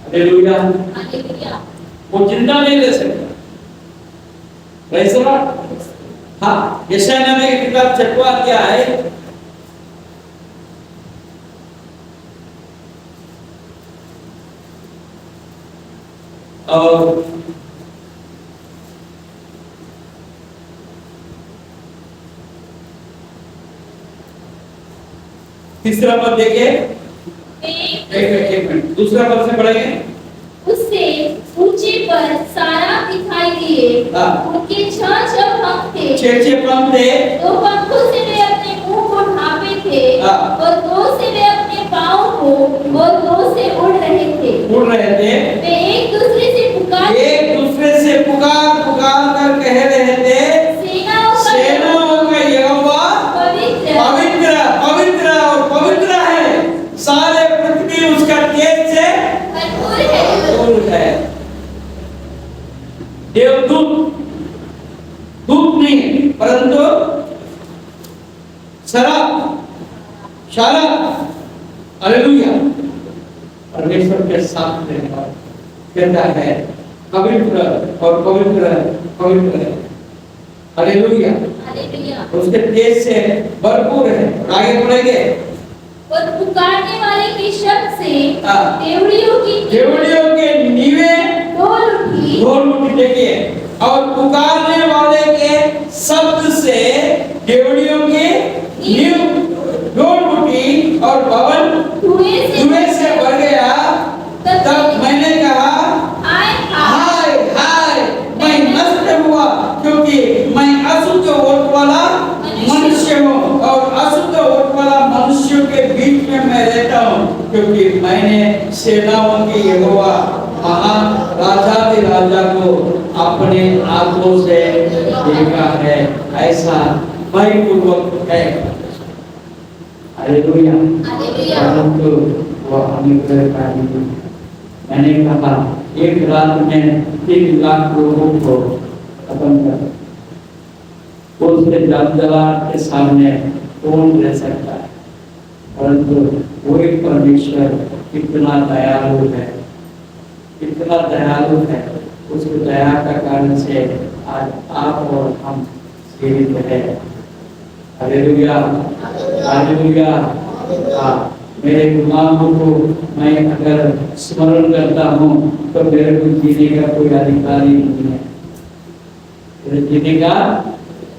हालेलुया। वो जिंदा नहीं रह सकता। हाँ, यशायाह नबी की किताब 6वां अध्याय और 3रा पद देखिए। एक मिनट, दूसरा पद से पढ़ेंगे। उससे ऊंचे पर सारा दिखाई दिए। उनके 6 पंख थे। 6 पंख थे। 2 पंखों से वे अपने मुंह को ढांपे थे और 2 से वे अपने पाँव को और 2 से उड़ रहे थे। वे एक दूसरे से पुकार कर कह रहे थे, सेनाओं का यहोवा पवित्र और पवित्र है, सारे पृथ्वी उसका तेज से भरपूर है। देवदूत दूत नहीं परंतु शराब हालेलुया परमेश्वर के साथ रहने वाला कहता है पवित्र और पवित्र है हालेलुया उसके तेज से भरपूर है। आगे बढ़ेंगे। और पुकारने वाले के शब्द से देवड़ियों के नीवे ढोल उठी। देखिए, और पुकारने वाले के शब्द से देवड़ियों के नींव ढोल उठी और भवन धुएं से भर गया। तब मैंने कहा हाय मैं नष्ट हुआ, क्योंकि मैं अशुद्ध ओठ वाला मनुष्य हूँ और अशुद्ध ओठ वाला मनुष्यों के बीच में मैं रहता हूँ, क्योंकि मैंने सेनाओं के यहोवा महान राजा को अपने आंखों से देखा है। ऐसा भयपूर्वक है। हालेलुया। परंतु वो अनुग्रहकारी। मैंने कहा एक रात में 3 लाख लोगों को खत्म कर, उसके जलजलाहट के सामने कौन रह सकता है? परंतु वही परमेश्वर कितना दयालु है, उसकी दया का कारण से आज आप और हम जीवित हैं। हालेलुया। मेरे गुनाहों को मैं अगर स्मरण करता हूँ तो मेरे को जीने का कोई अधिकार ही नहीं है, मेरे जीने का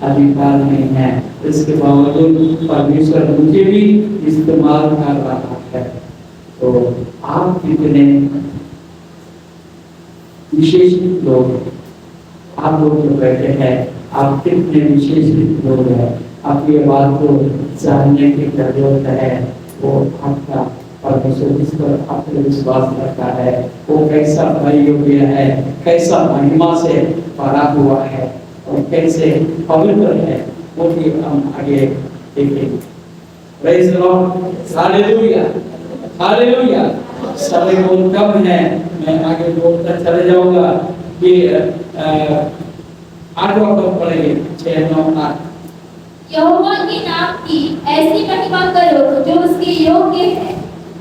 अधिकार नहीं है। इसके बावजूद परमेश्वर मुझे भी इस्तेमाल कर रहा है। तो आप कितने विशेषित लोग, आप लोग जो बैठे हैं, आप कितने विशेषित लोग हैं। आप ये बात को जानने की जरूरत है। वो आपका परमेश्वर जिस पर आपने विश्वास रखा है वो कैसा योग्य है, कैसा महिमा से भरा हुआ है और कैसे पवित्र है, वो भी हम आगे देखेंगे। Praise the Lord. हालेलुया। समय बहुत कम है, मैं आगे बोलता चले जाऊंगा कि 8वां पद पढ़ेंगे 6, 9, 8। यहोवा के नाम की ऐसी महिमा करो जो उसके योग्य है,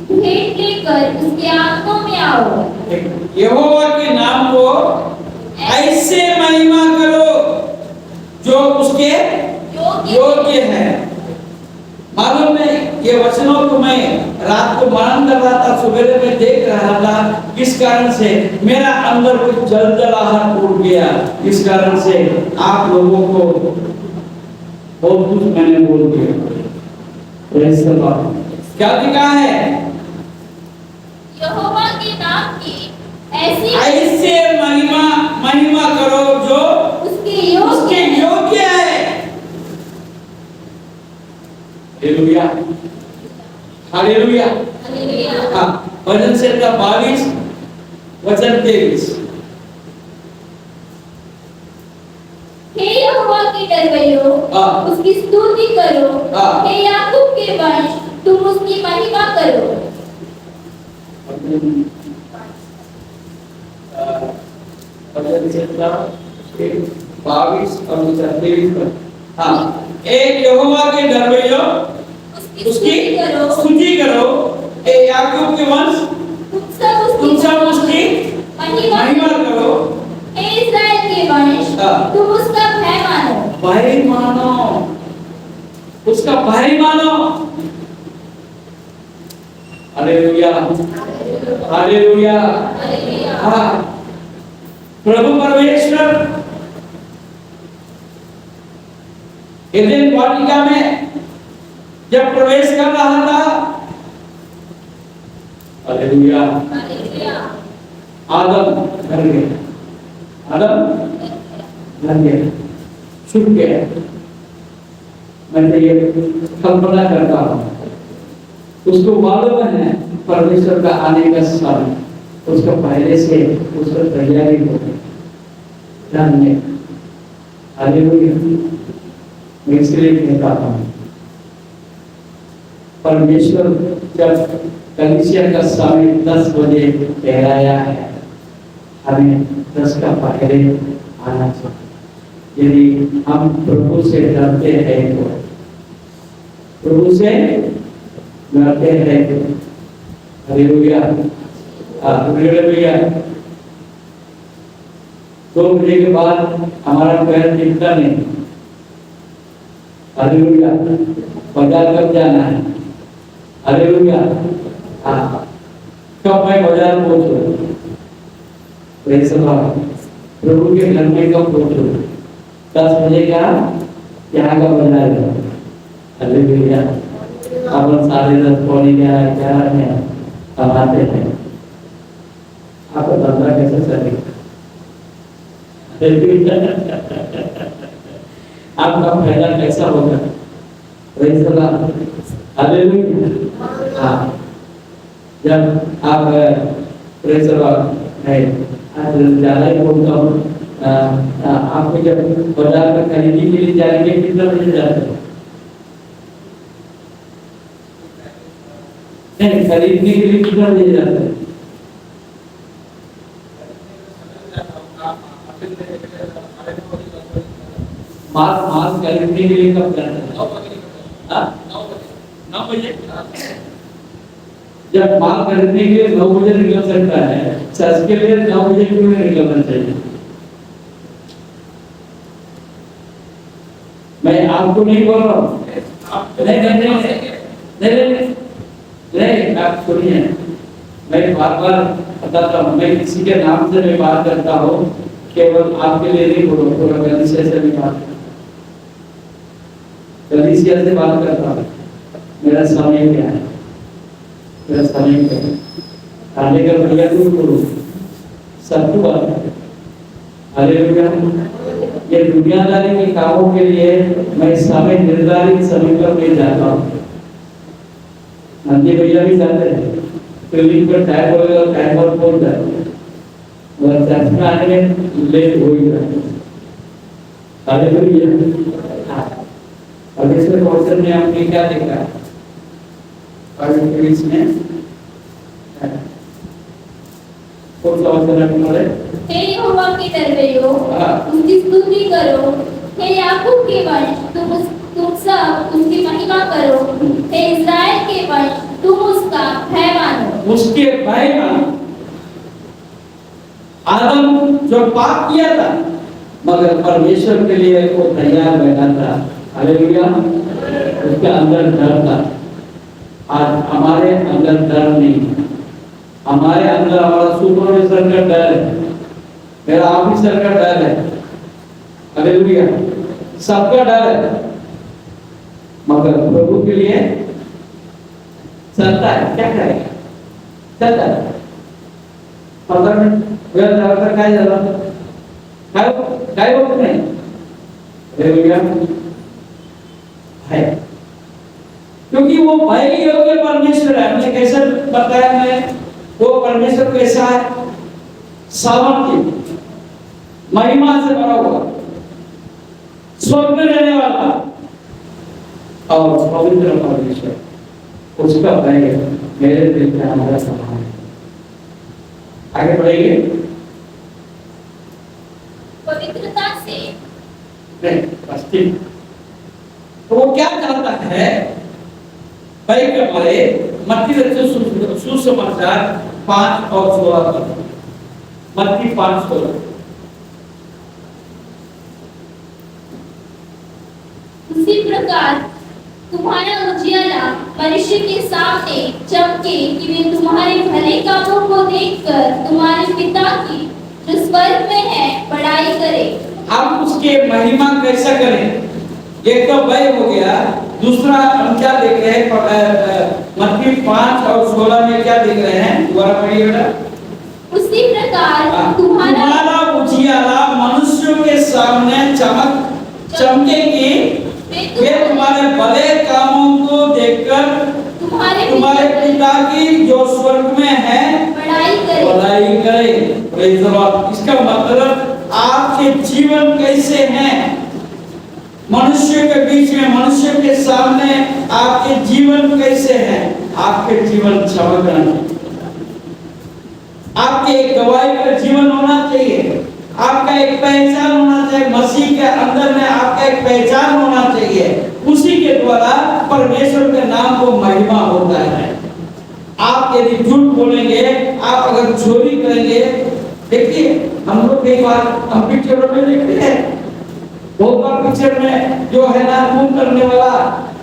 भेंट लेकर उसके आंखों में आओ। यहोवा के नाम को ऐसे महिमा करो जो उसके योग्य है। मालूम है, ये वचनों को मैं रात को मनन कर रहा था, सवेरे में देख रहा था। इस कारण से मेरा अंदर कुछ जलजलाहट उठ गया। इस कारण से आप लोगों को बहुत कुछ मैंने बोल दिया। क्या लिखा है? यहोवा के नाम की ऐसे महिमा करो जो उसके योग्य है। हालेलुया। हाँ, भजन संहिता 22 वचन 23। हे यहोवा के डरवैयों, उसकी स्तुति करो। हे याकूब के वंश, तुम उसकी महिमा करो। भजन संहिता 22 और 23। हाँ, एक यहोवा के डरवैयों, उसकी स्तुति करो। हे याकूब के वंश, तुम सब उसकी महिमा करो। हे इस्राएल के वंश, तुम उसका भय मानो। भाई मानो, उसका भाई मानो। Hallelujah, hallelujah. हाँ, प्रभु परमेश्वर एदेन वाटिका में जब प्रवेश कर रहा था, हालेलुया, आदम घर गया, आदम घर गया, छुप गया। मैं तो ये कल्पना करता हूँ, उसको मालूम है परमेश्वर का आने का समय, उसका पहले से उसका तैयारी हो गई जानने। हालेलुया। मैं इसलिए कहता हूँ, परमेश्वर जब कलीसिया का समय 10 बजे ठहराया है, हमें 10 का पहले आना चाहिए। यदि हम प्रभु से डरते हैं तो, प्रभु से डरते हैं तो, हालेलुया, हालेलुया। 2 बजे के बाद हमारा पैर टिकता नहीं। हालेलुया, बाजार कब जाना है? हालेलुया, हाँ, कब मैं बाजार पहुंचूं? Praise the Lord. प्रभु के घर में कब पहुंचूं? 10 बजे का यहाँ का बाजार है। हालेलुया। अपन 10:30 पौने 11 में कमाते हैं। आपका धंधा कैसे चलेगा? आपका फायदा कैसा होगा? Praise the Lord, hallelujah. हाँ, जब आप प्रेज़ द लॉर्ड है, आज ज़्यादा ही बोलता हूँ, आपको जब बाजार में खरीदी के लिए जाएंगे कितना बजे जाते हैं? नहीं, खरीदने के लिए कितना बजे जाते हैं? माल खरीदने के लिए कब जाते हैं? 9 बजे। जब माल खरीदने के लिए 9 बजे निकल सकता है, चर्च के लिए 9 बजे क्यों नहीं निकलना चाहिए? मैं आपको नहीं बोल रहा हूँ, नहीं, आप सुनिए। मैं बार-बार बताता हूँ, मैं किसी के नाम से मैं बात करता हूँ, केवल आपके लिए नहीं बोल रहा, पूरा कलीसिया से भी बात करता हूँ, कलीसिया से बात करता हूँ। मेरा समय क्या है? मेरा समय क्या है? खाने का बढ़िया दूर करो, सबको बात है। हालेलुया। ये दुनियादारी के कामों के लिए मैं समय निर्धारित समय पर नहीं जाता हूँ। नंदी भैया भी जाते हैं, क्लिनिक पर टाइम होगा, टाइम पर पहुंच जाते हैं, और चर्च में आने में लेट हो ही जाते हैं। हालेलुया। अब इसमें क्वेश्चन में आपने क्या देखा? और इसमें कौन सा वचन है तुम्हारे? हे यहोवा के दरबारियों, उसकी स्तुति करो। हे याकूब के वंश, तुम सब उसकी महिमा करो। हे इस्राएल के वंश, तुम उसका भय मानो। उसके भय मानो। आदम जो पाप किया था, मगर परमेश्वर के लिए वो तैयार बैठा था। हालेलुया। उसके अंदर डर था। आज हमारे अंदर डर नहीं, हमारे अंदर हमारा सुपरवाइजर का डर है, मेरा ऑफिसर का डर है। हालेलुया। सबका डर है, मगर प्रभु के लिए चलता है। क्या करेगा? चलता है। 15 मिनट वेळ झाला तर काय झालं? काय होत नाही। हालेलुया। है, क्योंकि वो भय के योग्य परमेश्वर है। हमने कैसे बताया? मैं वो परमेश्वर कैसा है? सामर्थ्य, महिमा से भरा हुआ, स्वर्ग में रहने वाला और पवित्र परमेश्वर। उसका भय मेरे दिल में हमारा समान है। आगे बढ़ेंगे। पवित्रता से नहीं, बस ठीक। तो वो क्या चाहता है? भय के मारे मत्ती रचित सुसमाचार 5 और 16 पर। मत्ती 5:16। उसी प्रकार तुम्हारा उजियाला मनुष्य के सामने चमके कि वे तुम्हारे भले कामों को देखकर तुम्हारे पिता की जो स्वर्ग में है बड़ाई करे। हम उसके महिमा कैसा करें? एक तो वही हो गया, दूसरा हम क्या देख रहे हैं? मत्ती 5 और 16 में क्या देख रहे हैं? दोबारा पढ़िए बेटा। उसी प्रकार तुम्हारा उजियाला मनुष्यों के सामने चमके कि वे तुम्हारे भले कामों को देखकर तुम्हारे पिता की जो स्वर्ग में है बड़ाई करे। Praise the Lord. इसका मतलब आपके जीवन कैसे हैं? मनुष्य के बीच में, मनुष्य के सामने आपके जीवन कैसे हैं? आपके जीवन चमक रहे हैं। आपके एक गवाही का जीवन होना चाहिए। आपका एक पहचान होना चाहिए। मसीह के अंदर में आपका एक पहचान होना चाहिए। उसी के द्वारा परमेश्वर के नाम को महिमा होता है। आप यदि झूठ बोलेंगे, आप अगर चोरी करेंगे, देखिए हम लोग कई बार हम पिक्चरों में देखते हैं, बहुत बार पिक्चर में जो है ना खून करने वाला,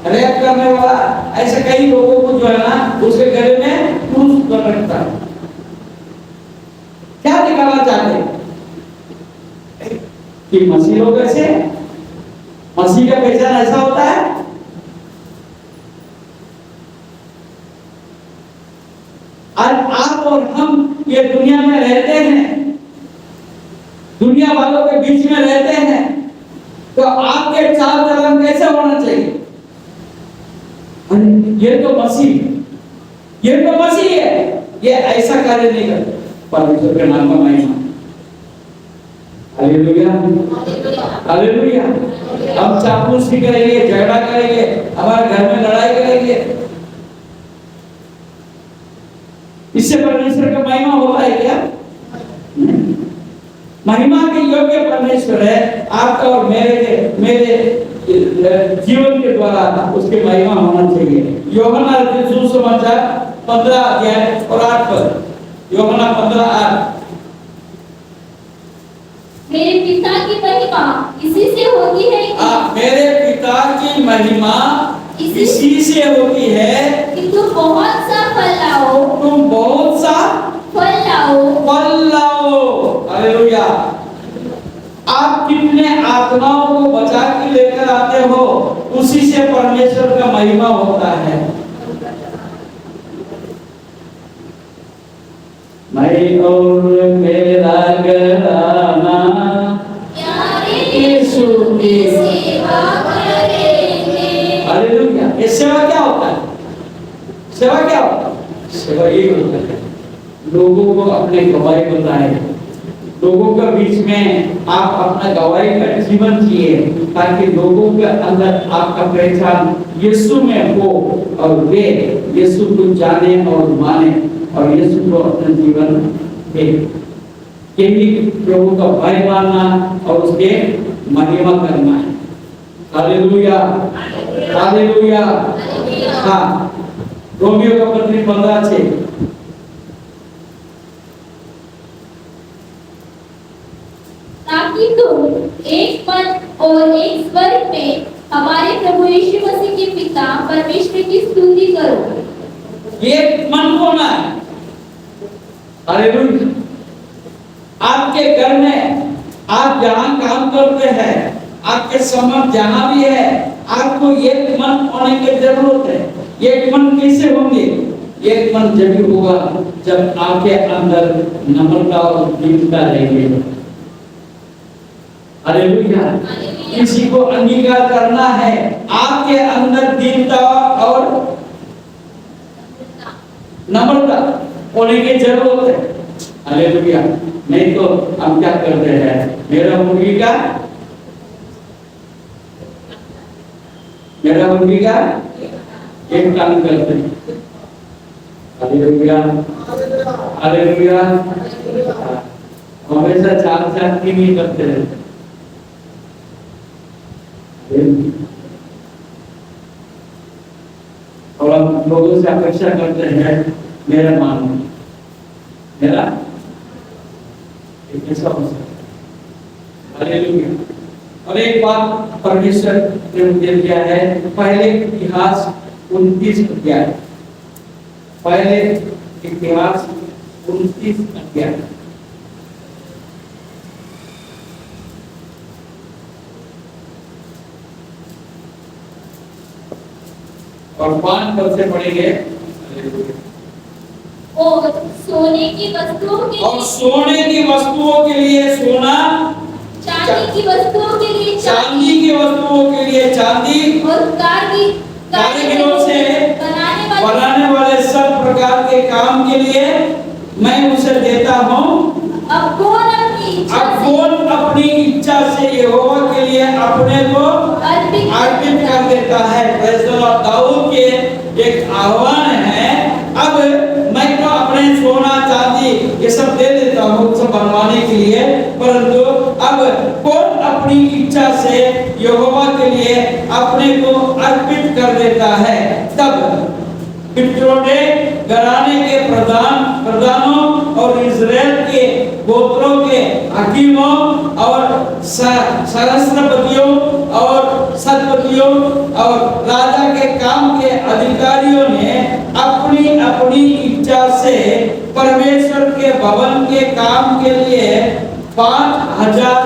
रेप करने वाला, ऐसे कई लोगों को जो है ना उसके गले में क्रूस कर रखता है। क्या दिखाना चाहते हैं कि मसीह लोग ऐसे, मसीह का पहचान ऐसा होता है? आज आप और हम ये दुनिया में रहते हैं, दुनिया वालों के बीच में रहते हैं, तो आपके चाल चलन कैसे होना चाहिए? ये तो मसीह है, ये ऐसा कार्य नहीं करते। परमेश्वर के नाम का महिमा। Hallelujah, hallelujah. हम चापलूसी करेंगे, झगड़ा करेंगे, हमारे घर में लड़ाई करेंगे, इससे परमेश्वर का महिमा होता है क्या? महिमा के योग्य परमेश्वर है। आपका और मेरे जीवन के द्वारा उसकी महिमा होना चाहिए। यूहन्ना सुसमाचार 15 अध्याय और 8 पद। यूहन्ना 15:8। मेरे पिता की महिमा इसी से होती है कि मेरे पिता की महिमा इसी से होती है कि तुम बहुत सा फल लाओ, तुम बहुत सा फल लाओ। हालेलुया। आप कितने आत्माओं को बचा के लेकर आते हो, उसी से परमेश्वर का महिमा होता है। मैं और मेरा घराना यीशु की सेवा करेंगे। हालेलुया। ये सेवा क्या होता है? सेवा क्या होता है? सेवा ये होता है लोगों को अपने गवाही बताएं, लोगों के बीच में आप अपना गवाही का जीवन जिए, ताकि लोगों के अंदर आपका पहचान यीशु में हो और वे यीशु को जाने और माने और यीशु को अपना जीवन दे। यही प्रभु का भय मानना और उसके महिमा करना है। Hallelujah, hallelujah. हाँ, रोमियो का पत्री 15:6। ताकि तुम एक मन और एक स्वर में हमारे प्रभु यीशु मसीह के पिता परमेश्वर की स्तुति करो। एक मन होना है। हालेलुया। आपके घर में आप जहां काम करते हैं, आपके समझ जहां भी है, आपको एक मन होने की जरूरत है। एक मन कैसे होंगे? एक मन जब होगा जब आपके अंदर नम्रता और दीनता रहेगी। हालेलुया। किसी को अंगीकार करना है, आपके अंदर दीनता और नम्रता होने की जरूरत है। हालेलुया। नहीं तो हम क्या करते हैं? मेरा मुर्गी का एक काम करते हैं। Hallelujah, hallelujah. हमेशा 4 की नहीं करते हैं। और हम लोगों से अपेक्षा करते हैं मेरा मान, मेरा कैसा हो सकता है? हालेलुया। और एक बात परमेश्वर ने मुझे दिया है, पहले इतिहास 29 अध्याय, पहले इतिहास 29 अध्याय और 5 पद से पढ़ेंगे। और सोने की वस्तुओं के और सोने की वस्तुओं के लिए सोना, चांदी की वस्तुओं के लिए चांदी की वस्तुओं के लिए चांदी, और कारीगरों से बनाने वाले सब प्रकार के काम के लिए मैं उसे देता हूँ। अब कौन अपनी इच्छा से यहोवा के लिए अपने को अर्पित कर देता है। Praise the Lord. दाऊद के एक आह्वान है, अब मैं तो अपने सोना चांदी ये सब दे देता हूँ सब बनवाने के लिए, परंतु अब कौन अपनी इच्छा से यहोवा के लिए अपने को अर्पित कर देता है। तब पितरों ने घराने के प्रधानों और इज़राइल के गोत्रों के हकीमों और सहस्त्रपतियों और शतपतियों और राजा के काम के अधिकारियों ने अपनी अपनी इच्छा से परमेश्वर के भवन के काम के लिए 5,000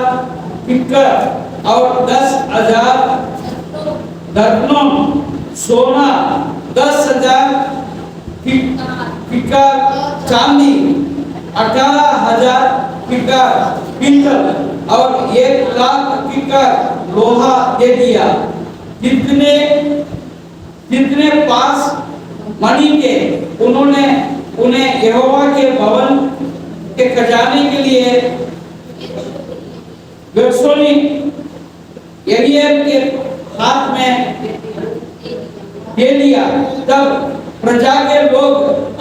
किक्कर और 10,000 दर्पणों सोना, 10,000 किक्कर चांदी, 18,000 किक्कर पीतल और 1,00,000 किक्कर लोहा दे दिया। जितने पास मणि के उन्होंने उन्हें यहोवा के भवन के खजाने के लिए गेर्शोनी यरीएल के हाथ में दे दिया। तब प्रजा के लोग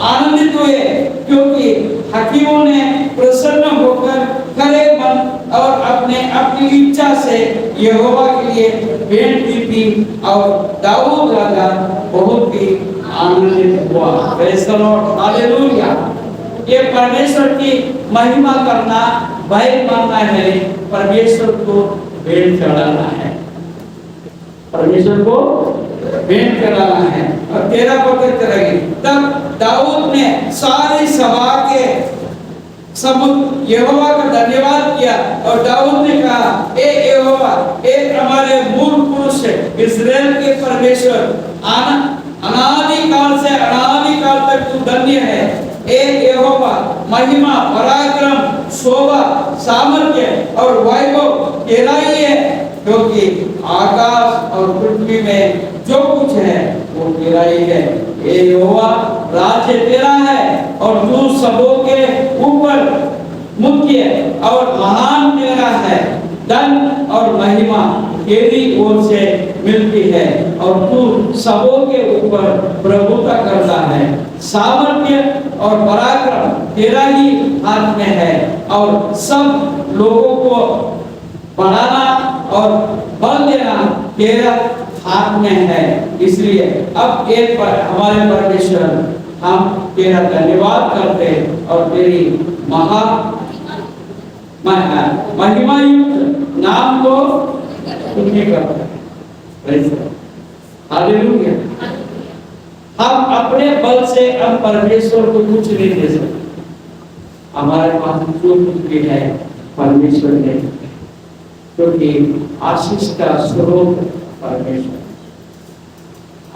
आनंदित हुए, क्योंकि हकीमों ने प्रसन्न होकर खरे मन और अपनी इच्छा से यहोवा के लिए भेंट दी थी और दाऊद राजा बहुत ही आनंदित हुआ। Praise the Lord, hallelujah. ये परमेश्वर की महिमा करना, भय मानना है, परमेश्वर को भेंट चढ़ाना है, परमेश्वर को भेंट चढ़ाना है। और 13 पद चढ़ेगी। तब दाऊद ने सारी सभा के समुख यहोवा का धन्यवाद किया और दाऊद ने कहा, ए यहोवा, ए हमारे मूल पुरुष इज़राइल के परमेश्वर, अनादि काल से अनादि काल तक तू धन्य है। ए यहोवा, महिमा, पराक्रम, शोभा, सामर्थ्य और वैभव तेरा ही है, क्योंकि आकाश और पृथ्वी में जो कुछ है वो तेरा ही है। ए यहोवा, राज्य तेरा है और तू सबों के ऊपर मुख्य और महान तेरा है। धन और महिमा तेरी ओर से मिलती है और तू सबों के ऊपर प्रभुता करता है। सामर्थ्य और पराक्रम तेरा ही हाथ में है और सब लोगों को बढ़ाना और बल देना तेरा हाथ में है। इसलिए अब एक पर हमारे परमेश्वर, हम तेरा धन्यवाद करते और तेरी महिमा युक्त नाम को स्तुति करते हैं। हालेलुया। हम अपने बल से हम परमेश्वर को कुछ नहीं दे सकते। हमारे पास जो कुछ भी है परमेश्वर ने, क्योंकि आशीष का स्रोत परमेश्वर,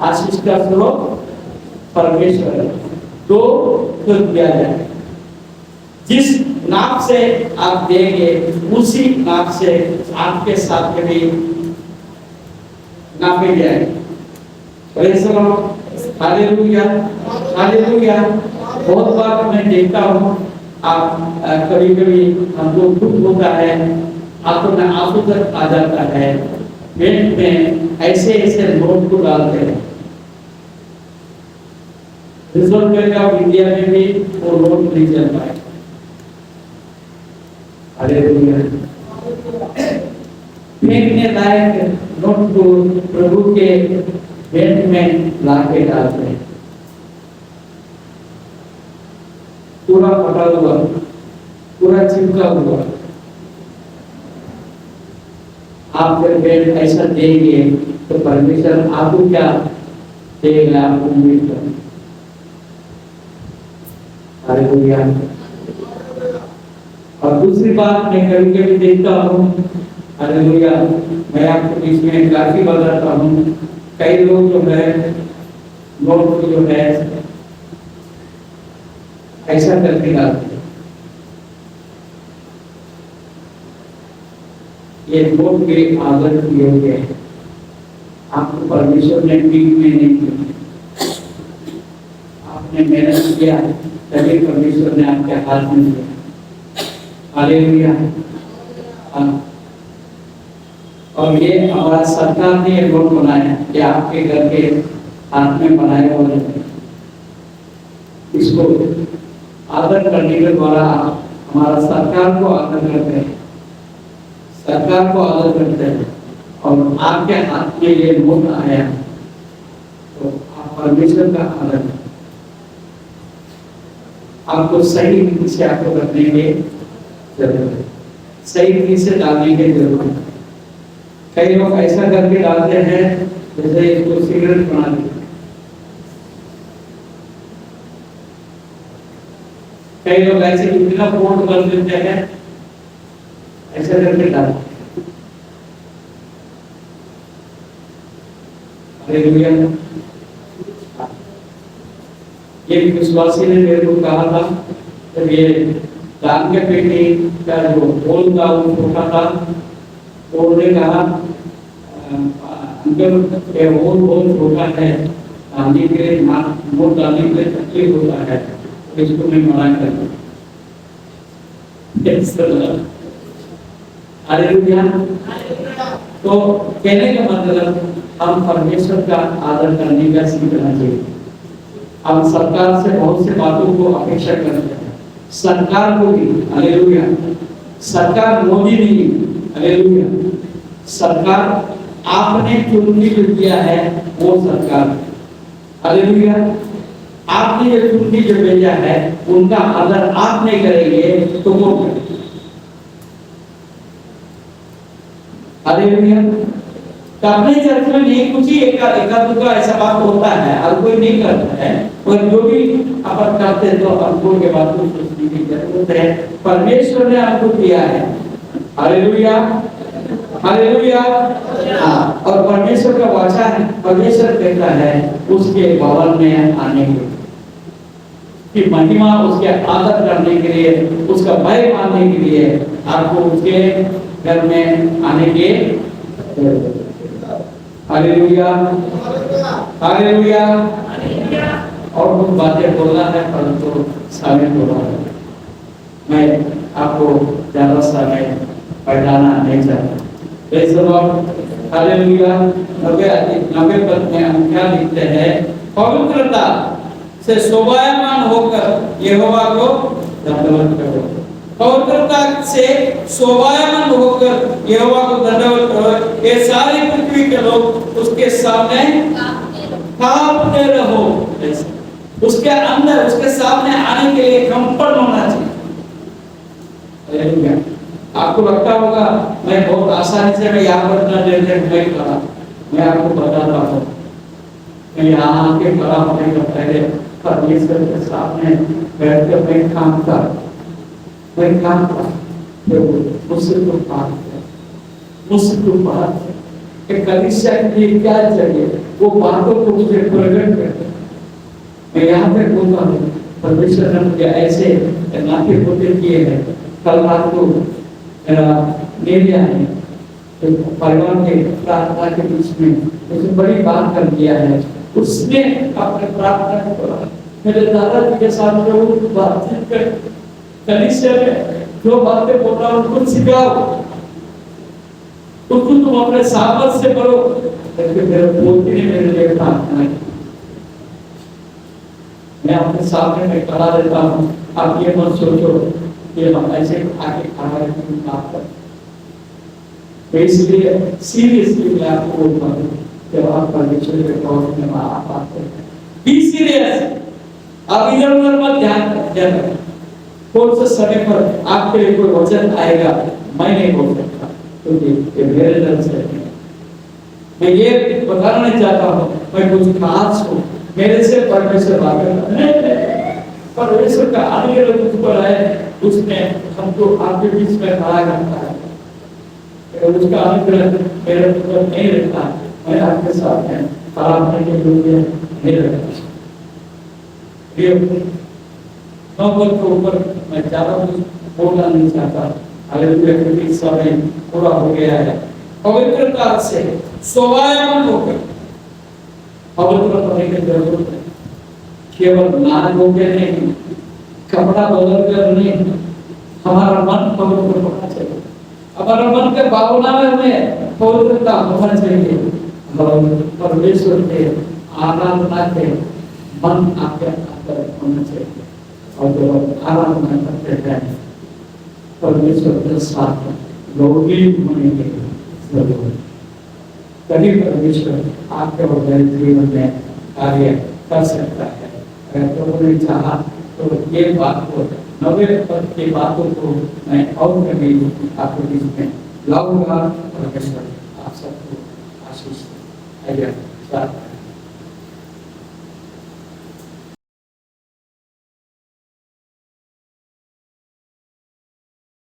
आशीष का स्रोत परमेश्वर है। तो दिया जाए, जिस नाप से आप देंगे उसी नाप से आपके साथ में भी नापे जाएंगे। Praise the Lord, hallelujah, hallelujah. बहुत बार मैं देखता हूँ, आप कभी-कभी हमको दुख होता है, आंखों में आंसू तक आ जाता है, पेट में ऐसे ऐसे नोट को डालते हैं। रिजर्व बैंक ऑफ इंडिया में भी वो नोट नहीं चल पाए। हालेलुया। फेंकने लायक नोट को प्रभु के भेंट में लाके डालते हैं। पूरा फटा हुआ, पूरा चिपका हुआ, आप जब ऐसा देंगे तो परमेश्वर आपको क्या देगा, आपको उम्मीद करें। हालेलुया। और दूसरी बात मैं कभी कभी देखता हूँ, हालेलुया, मैं आपको बीच में काफी बताता हूँ, कई लोग जो है नोट जो है ऐसा करके डालते हैं, ये नोट के आदत योग्य है, आपको परमेश्वर ने ठीक में नहीं किया, आपने मेहनत किया तभी परमेश्वर ने आपके हाथ में दिया। हालेलुया। और ये हमारा सरकार ने ये नोट बनाया कि आपके घर के हाथ में बनाए हुए इसको आदर करने के द्वारा हमारा सरकार को आदर करते हैं, सरकार को आदर करते हैं, और आपके हाथ में ये नोट आया तो आप परमेश्वर का आदर करें। आपको सही रीति से आपको रखने की जरूरत है, सही रीति से डालने की जरूरत है। कई लोग ऐसा करके डालते हैं जैसे इसको सिगरेट बना दिया, कई लोग ऐसे इतना फोल्ड कर देते हैं, ऐसा करके डालते हैं। हालेलुया। ये विश्वासी ने मेरे को कहा था, जब ये दान के पेटी का जो होल था वो छोटा था, तो उन्होंने कहा अंकल ये होल बहुत छोटा है, डालने के लिए नोट डालने के लिए तकलीफ होता है, तो इसको मैं मना कर दूं। हालेलुया। तो कहने का मतलब हम परमेश्वर का आदर करने का सीखना चाहिए। हम सरकार से बहुत से बातों को अपेक्षा करते हैं, सरकार को भी, हालेलुया, सरकार मोदी नहीं, हालेलुया, सरकार आपने चुन के दिया है वो सरकार, हालेलुया, आपने जो चुन के जो भेजा है उनका आदर आप नहीं करेंगे तो वो करेंगे। हालेलुया। तो अपने चर्च में नहीं कुछ ही एक दुका ऐसा बात होता है, और कोई नहीं करता है, और जो भी अपन करते हैं तो हमको के बात को सोचने की जरूरत है। परमेश्वर ने आपको दिया है, हालेलुया, हालेलुया। हाँ, और परमेश्वर का वाचा है, परमेश्वर कहता है उसके भवन में आने के कि महिमा, उसके आदर करने के लिए, उसका भय मानने के लिए आपको उसके घर में आने के, हालेलुया, हालेलुया। और कुछ बातें बोलना है परंतु समय थोड़ा है, मैं आपको ज्यादा समय बढ़ाना नहीं चाहता। Praise the Lord, hallelujah. 90 पद में हम क्या लिखते हैं, पवित्रता से शोभायमान होकर यहोवा को दंडवत करो, पवित्रता से शोभायमान होकर यहोवा को दंडवत करो, ये सारी पृथ्वी के लोग उसके सामने कांपते रहो। उसके अंदर, उसके सामने आने के लिए कंफर्ट होना चाहिए। हालेलुया। आपको लगता होगा मैं बहुत आसानी से मैं यहाँ पर इतना देर तक नहीं खड़ा, मैं आपको बताता हूँ, मैं यहाँ आके खड़ा होने का पहले परमेश्वर के सामने बैठकर मैं काम कर मुझसे तो बात है, मुझसे तो बात है कि कलीसिया के लिए क्या चाहिए, वो बातों को मुझे प्रकट कर। मैं यहाँ पे बोलता हूँ परमेश्वर ने मुझे ऐसे नाते होते किए हैं। कल रात को मेरे आए तो परिवार के प्रार्थना के बीच में उसने बड़ी बात कर दिया है, उसने अपने प्रार्थना को मेरे दादाजी के साथ जो बातचीत कर कलीसिया में जो बातें बोल रहा हूँ उनको सिखाओ, उसको तुम अपने सामर्थ से करो। मेरे पोती ने मेरे लिए प्रार्थना की, मैं अपने सामने में करा देता हूँ, आप ये मत सोचो कि हम ऐसे आके खड़ा की बात कर। तो इसलिए सीरियसली मैं आपको बोलता हूँ, जब आप परमेश्वर के पास में आप बात करते हैं, बी सीरियस। आप इधर उधर मत ध्यान कौन से समय पर आपके लिए कोई वचन आएगा मैं नहीं बोल सकता, तो क्योंकि ये मेरे दिल से है। मैं ये बताना नहीं चाहता हूँ मैं कुछ खास हूँ, मेरे से परमेश्वर बात करता है। परमेश्वर का अनुग्रह मुझ पर है, उसने हमको आपके बीच में खड़ा करता है। उसका अनुग्रह मेरे ऊपर नहीं रहता, मैं आपके साथ है खड़ा होने के लिए नहीं रहता। ये नौबत के ऊपर मैं ज्यादा कुछ बोलना नहीं चाहता। हालेलुया, क्योंकि समय पूरा हो गया है। पवित्रता से स्वाभाविक होकर पवित्र होने की जरूरत है। केवल नाम होकर नहीं, कपड़ा बदल कर नहीं, हमारा मन पवित्र होना चाहिए। हमारा मन के भावना में पवित्रता होना चाहिए। और परमेश्वर के आराधना के मन आपके अंदर होना चाहिए। और जब आराधना करते हैं परमेश्वर के साथ लोगी होने की जरूरत है। तभी परमेश्वर आपके और मेरे जीवन में कार्य कर सकता है। अगर प्रभु ने चाहा तो ये बात को 90 पद की बातों को मैं और कभी आपके बीच में लाऊंगा। परमेश्वर आप सबको आशीष दे।